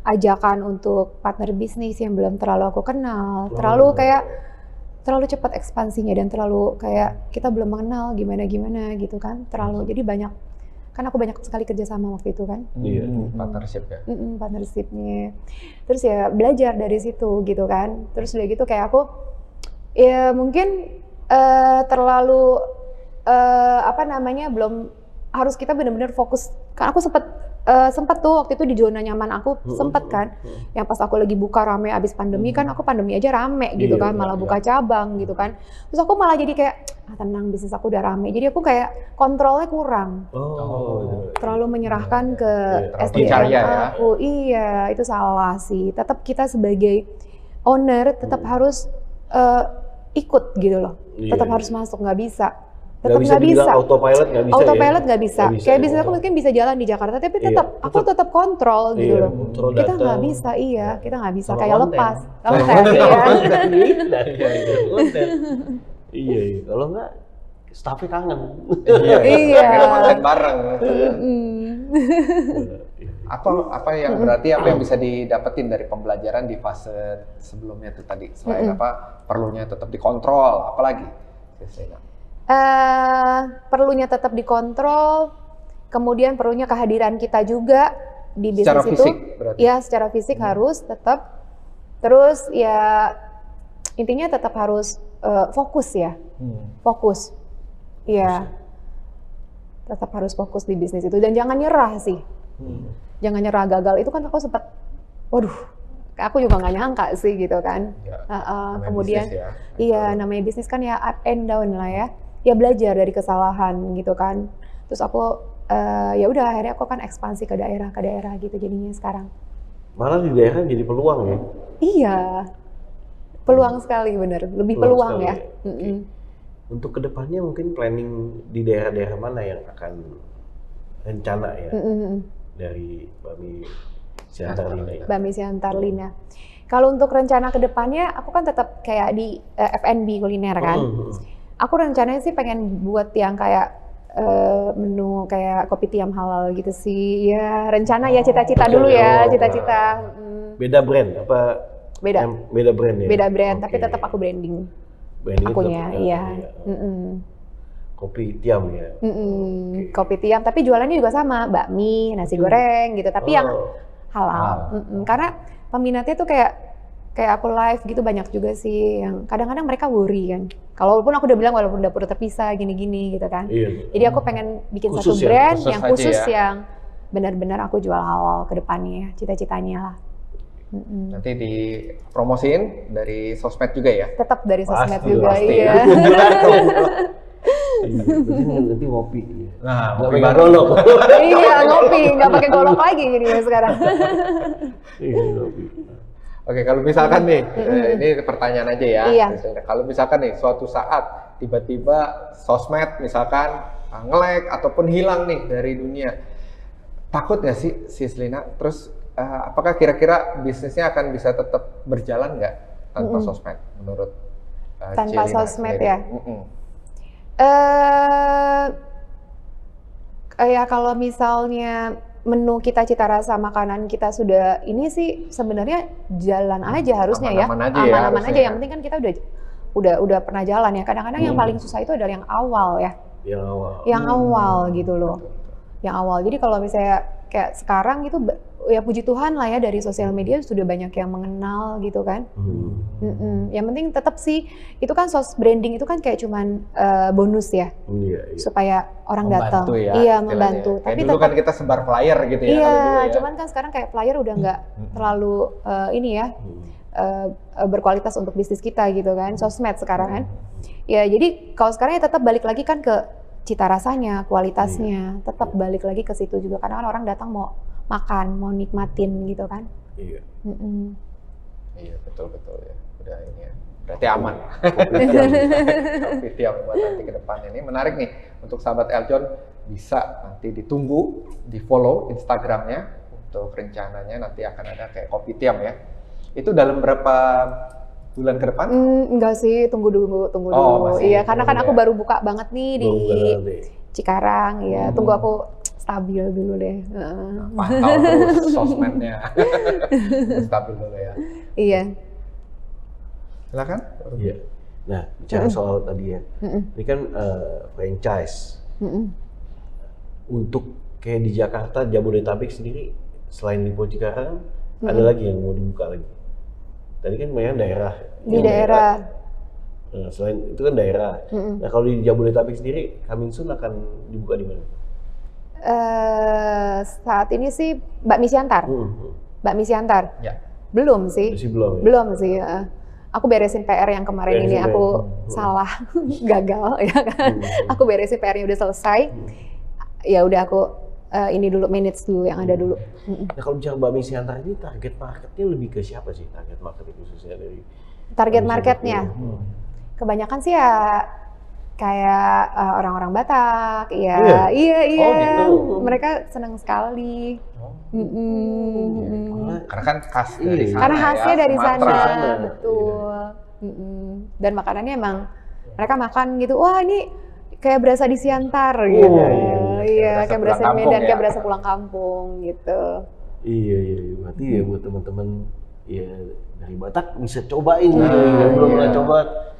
[SPEAKER 3] ajakan untuk partner bisnis yang belum terlalu aku kenal. Terlalu cepat ekspansinya dan terlalu kayak kita belum mengenal gimana gitu kan. Jadi banyak, kan aku banyak sekali kerjasama waktu itu kan.
[SPEAKER 2] Iya.
[SPEAKER 1] Partnership ya.
[SPEAKER 3] Partnershipnya. Terus ya belajar dari situ gitu kan. Terus udah gitu kayak aku ya mungkin terlalu belum harus kita benar-benar fokus. Kan aku sempat tuh waktu itu di zona nyaman aku sempet kan. Yang pas aku lagi buka rame abis pandemi kan, aku pandemi aja rame gitu kan, malah buka cabang gitu kan. Terus aku malah jadi kayak tenang, bisnis aku udah rame. Jadi aku kayak kontrolnya kurang. Terlalu menyerahkan ke SDM aku. Iya, itu salah sih. Tetap kita sebagai owner tetap harus ikut gitu loh. Tetap harus masuk, nggak bisa. Tetap nggak bisa.
[SPEAKER 2] Autopilot nggak bisa.
[SPEAKER 3] Autopilot nggak bisa. Kayak bisnis aku mungkin bisa jalan di Jakarta, tapi aku tetap kontrol gitu loh. Kita nggak bisa, kita nggak bisa kayak lepas.
[SPEAKER 2] Iya. Kalau nggak, staffnya kangen.
[SPEAKER 1] Iya. Konten bareng. Apa yang bisa didapetin dari pembelajaran di fase sebelumnya tuh tadi, selain perlunya tetap dikontrol, apalagi?
[SPEAKER 3] Perlunya tetap dikontrol, kemudian perlunya kehadiran kita juga di bisnis
[SPEAKER 1] secara
[SPEAKER 3] itu.
[SPEAKER 1] Fisik, berarti.
[SPEAKER 3] Ya, secara fisik harus tetap. Terus ya intinya tetap harus fokus ya, fokus. Iya, tetap harus fokus di bisnis itu dan jangan nyerah sih. Jangan nyerah, gagal itu kan aku sempat, aku juga nggak nyangka sih gitu kan.
[SPEAKER 1] Ya,
[SPEAKER 3] kemudian,
[SPEAKER 1] bisnis
[SPEAKER 3] namanya bisnis kan ya up and down lah ya. Ya belajar dari kesalahan gitu kan. Terus aku ya udah akhirnya aku kan ekspansi ke daerah gitu jadinya sekarang.
[SPEAKER 2] Malah di daerah jadi peluang ya.
[SPEAKER 3] Iya, peluang sekali bener, lebih peluang ya.
[SPEAKER 2] Okay. Untuk kedepannya mungkin planning di daerah-daerah mana yang akan rencana ya dari Bami Siantar Lina.
[SPEAKER 3] Kalau untuk rencana kedepannya, aku kan tetap kayak di F&B kuliner kan. Aku rencananya sih pengen buat yang kayak menu kayak kopi tiam halal gitu sih. Ya rencana ya, cita-cita dulu ya, cita-cita.
[SPEAKER 2] Beda brand apa?
[SPEAKER 3] Beda
[SPEAKER 2] brand ya.
[SPEAKER 3] Beda brand, tapi tetap aku branding. Akunya, iya.
[SPEAKER 2] Kopi tiam ya.
[SPEAKER 3] Kopi tiam, tapi jualannya juga sama, bakmi, nasi goreng gitu, tapi yang halal. Karena peminatnya tuh kayak aku live gitu banyak juga sih yang kadang-kadang mereka worry kan. Walaupun aku udah bilang walaupun dapur terpisah gini-gini gitu kan. Jadi aku pengen bikin
[SPEAKER 2] khusus
[SPEAKER 3] satu brand
[SPEAKER 1] khusus
[SPEAKER 3] yang
[SPEAKER 1] aja
[SPEAKER 3] khusus
[SPEAKER 1] ya.
[SPEAKER 3] yang benar-benar aku jual halal ke depannya, cita-citanya lah.
[SPEAKER 1] Nanti dipromosiin dari sosmed juga ya?
[SPEAKER 3] Tetap dari sosmed
[SPEAKER 2] Pasti,
[SPEAKER 3] juga,
[SPEAKER 1] pasti.
[SPEAKER 3] iya.
[SPEAKER 2] Nanti ngopi.
[SPEAKER 1] Nah,
[SPEAKER 2] Nggak
[SPEAKER 1] ngopi
[SPEAKER 2] pakai
[SPEAKER 1] baru.
[SPEAKER 2] golok.
[SPEAKER 3] Iya, ngopi, nggak pakai golok lagi gini ya sekarang.
[SPEAKER 2] Iya, ngopi.
[SPEAKER 1] Oke, kalau misalkan nih, ini pertanyaan aja ya.
[SPEAKER 3] Iya.
[SPEAKER 1] Kalau misalkan nih, suatu saat tiba-tiba sosmed misalkan nge-lag ataupun hilang nih dari dunia, takut nggak sih si Selina? Terus apakah kira-kira bisnisnya akan bisa tetap berjalan nggak tanpa sosmed menurut
[SPEAKER 3] Tanpa
[SPEAKER 1] Celina
[SPEAKER 3] sosmed
[SPEAKER 1] sendiri?
[SPEAKER 3] ya? Ya kalau misalnya menu kita, cita rasa makanan kita sudah ini sih sebenarnya jalan aja harusnya
[SPEAKER 1] Aman-aman aja ya,
[SPEAKER 3] aman-aman
[SPEAKER 1] harusnya
[SPEAKER 3] aja.
[SPEAKER 1] ya.
[SPEAKER 3] Yang penting kan kita udah pernah jalan ya. Kadang-kadang yang paling susah itu adalah yang awal ya. Yang awal gitu loh. Yang awal. Jadi kalau misalnya kayak sekarang itu ya puji Tuhan lah ya, dari sosial media sudah banyak yang mengenal gitu kan. Yang penting tetap sih itu kan branding itu kan kayak cuman bonus ya. Supaya orang datang.
[SPEAKER 1] Ya,
[SPEAKER 3] iya,
[SPEAKER 1] istilahnya.
[SPEAKER 3] membantu.
[SPEAKER 1] Kayak
[SPEAKER 3] Tapi
[SPEAKER 1] dulu
[SPEAKER 3] tetap
[SPEAKER 1] kan kita sebar flyer gitu ya.
[SPEAKER 3] iya,
[SPEAKER 1] kalau dulu ya.
[SPEAKER 3] cuman kan sekarang kayak flyer udah nggak terlalu ini ya. Berkualitas untuk bisnis kita gitu kan, sosmed sekarang kan. Ya jadi kalau sekarang ya tetap balik lagi kan ke cita rasanya, kualitasnya, tetap balik lagi ke situ juga. Karena kan orang datang mau makan, mau nikmatin gitu kan.
[SPEAKER 2] Iya.
[SPEAKER 1] Iya, betul ya. Udah ini ya. Berarti aman. Kopi tiam buat nanti ke depan ini menarik nih untuk sahabat Eljon, bisa nanti ditunggu, di follow Instagramnya untuk rencananya nanti akan ada kayak kopi tiam ya. Itu dalam berapa bulan ke depan?
[SPEAKER 3] Enggak sih, tunggu dulu.
[SPEAKER 1] Masih
[SPEAKER 3] Iya, karena kan
[SPEAKER 1] tunggu
[SPEAKER 3] aku
[SPEAKER 1] ya.
[SPEAKER 3] baru buka banget nih di Cikarang ya. Tunggu aku stabil dulu deh.
[SPEAKER 1] Pantau terus sosmednya. Stabil dulu ya.
[SPEAKER 3] Iya.
[SPEAKER 1] Silakan.
[SPEAKER 2] Iya. Nah, bicara soal tadi ya, ini kan franchise. Untuk kayak di Jakarta, Jabodetabek sendiri, selain Lipo Cikarang, ada lagi yang mau dibuka lagi. Tadi kan banyak daerah.
[SPEAKER 3] Di daerah.
[SPEAKER 2] Nah, selain itu kan daerah. Nah, kalau di Jabodetabek sendiri, coming soon akan dibuka di mana?
[SPEAKER 3] Saat ini sih Bakmi Siantar. Bakmi Siantar.
[SPEAKER 1] Ya.
[SPEAKER 3] Belum sih.
[SPEAKER 2] Masih belum ya?
[SPEAKER 3] Belum sih. Aku beresin PR yang kemarin ini
[SPEAKER 2] Beresin
[SPEAKER 3] aku
[SPEAKER 2] PR.
[SPEAKER 3] salah, gagal ya kan. Aku beresin PR-nya udah selesai. Ya udah aku ini dulu manage dulu yang ada dulu.
[SPEAKER 2] Nah, kalau bicara Bakmi Siantar ini target marketnya lebih ke siapa sih target market khususnya dari
[SPEAKER 3] Target
[SPEAKER 2] Bakmi
[SPEAKER 3] marketnya,
[SPEAKER 2] Siantar?
[SPEAKER 3] kebanyakan sih ya kayak orang-orang Batak,
[SPEAKER 2] Iya?
[SPEAKER 3] iya.
[SPEAKER 1] Oh, gitu.
[SPEAKER 3] Mereka senang sekali.
[SPEAKER 1] Karena kan khas dari
[SPEAKER 2] Iya.
[SPEAKER 1] sana.
[SPEAKER 3] Karena khasnya
[SPEAKER 1] ya,
[SPEAKER 3] dari
[SPEAKER 1] Sumatera.
[SPEAKER 3] sana, betul. Dan makanannya emang mereka makan gitu, wah ini kayak berasa di Siantar gitu. Iya, kayak berasa di
[SPEAKER 1] pulang
[SPEAKER 3] Medan,
[SPEAKER 1] kampung
[SPEAKER 3] kayak
[SPEAKER 1] ya.
[SPEAKER 3] berasa pulang kampung gitu.
[SPEAKER 2] Iya. Berarti ya buat teman-teman ya dari Batak bisa cobain gitu. Yang belum pernah coba,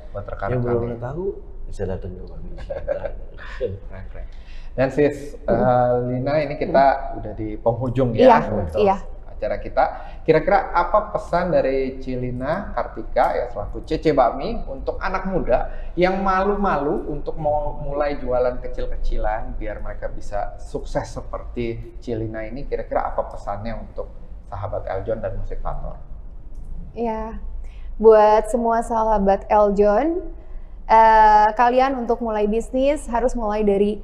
[SPEAKER 1] Buat
[SPEAKER 2] yang
[SPEAKER 1] rekan-rekan
[SPEAKER 2] belum
[SPEAKER 1] nih.
[SPEAKER 2] pernah tahu bisa datang ke Bakmi Siantar.
[SPEAKER 1] Keren. Dan sis Lina, ini kita udah di penghujung
[SPEAKER 3] Iya,
[SPEAKER 1] ya untuk
[SPEAKER 3] iya.
[SPEAKER 1] acara kita. Kira-kira apa pesan dari Cilina Kartika ya selaku Cece Bakmi untuk anak muda yang malu-malu untuk mau mulai jualan kecil-kecilan biar mereka bisa sukses seperti Cilina ini? Kira-kira apa pesannya untuk sahabat Eljon dan Musik-Fator?
[SPEAKER 3] Ya, buat semua sahabat Eljon, kalian untuk mulai bisnis harus mulai dari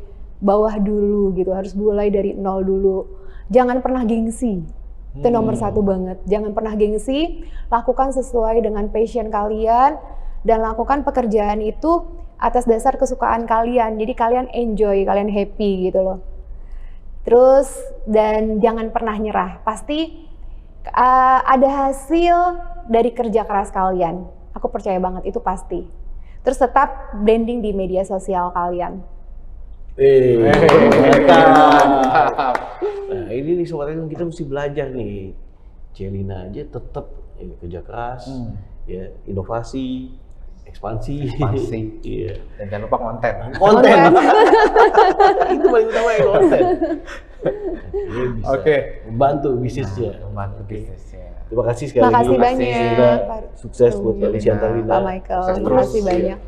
[SPEAKER 3] bawah dulu gitu, harus mulai dari nol dulu. Jangan pernah gengsi, itu nomor satu banget. Jangan pernah gengsi, lakukan sesuai dengan passion kalian dan lakukan pekerjaan itu atas dasar kesukaan kalian. Jadi kalian enjoy, kalian happy gitu loh. Terus dan jangan pernah nyerah. Pasti ada hasil dari kerja keras kalian. Aku percaya banget itu pasti. Terus tetap branding di media sosial kalian.
[SPEAKER 2] Mantap. Nah, ini nih sobat Eljon, kita mesti belajar nih. Celina aja tetap ya, kerja keras, ya inovasi, ekspansi. Iya.
[SPEAKER 1] Dan jangan lupa konten.
[SPEAKER 2] Konten. Itu paling utama ya konten. Ini bisa
[SPEAKER 1] Oke.
[SPEAKER 2] membantu bisnisnya.
[SPEAKER 1] Membantu bisnisnya.
[SPEAKER 2] Terima kasih sekali
[SPEAKER 3] Terima kasih
[SPEAKER 2] lagi.
[SPEAKER 3] banyak.
[SPEAKER 2] Lina. Sukses buat
[SPEAKER 1] Lina.
[SPEAKER 2] Bakmi Siantar Lina.
[SPEAKER 3] Pak Michael,
[SPEAKER 1] Sukses
[SPEAKER 3] terima
[SPEAKER 1] terus.
[SPEAKER 3] kasih banyak.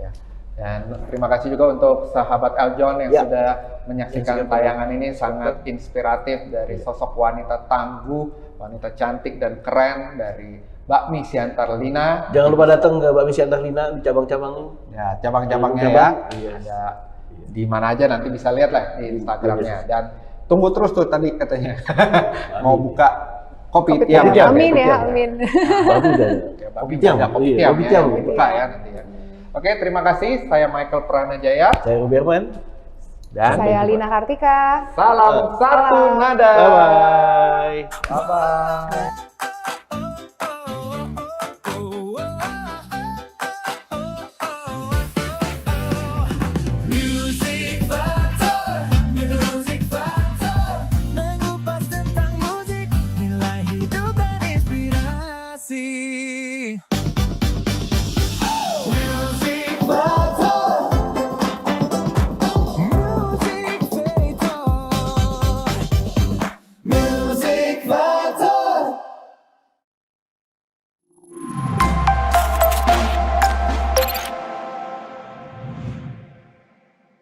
[SPEAKER 1] Ya. Dan terima kasih juga untuk sahabat Eljon yang
[SPEAKER 2] Ya.
[SPEAKER 1] sudah menyaksikan
[SPEAKER 2] Menyaksikan
[SPEAKER 1] tayangan ini sangat inspiratif dari sosok wanita tangguh, wanita cantik dan keren dari Bakmi Siantar Lina.
[SPEAKER 2] Jangan lupa datang ke Bakmi Siantar Lina di cabang-cabang.
[SPEAKER 1] Ya, cabang-cabangnya ya.
[SPEAKER 2] Cabang. Iya.
[SPEAKER 1] Ada di mana aja nanti bisa lihat lah di Instagramnya. Dan tunggu terus tuh tadi katanya mau buka kopi tiam.
[SPEAKER 2] Kopi tiam.
[SPEAKER 3] Amin
[SPEAKER 2] Kopi
[SPEAKER 3] ya,
[SPEAKER 2] tiam.
[SPEAKER 3] amin.
[SPEAKER 2] Bagus kan?
[SPEAKER 1] Kopi
[SPEAKER 2] tiam.
[SPEAKER 1] tiam, kopi
[SPEAKER 2] Iya,
[SPEAKER 1] tiam,
[SPEAKER 2] kopi
[SPEAKER 1] ya,
[SPEAKER 2] tiam.
[SPEAKER 1] yang buka ya nanti ya. Oke, terima kasih. Saya Michael Pranajaya
[SPEAKER 2] Saya Ruby Herman.
[SPEAKER 1] dan
[SPEAKER 3] Saya Lina Kartika.
[SPEAKER 1] salam satu nada.
[SPEAKER 2] Bye bye.
[SPEAKER 1] Bye bye.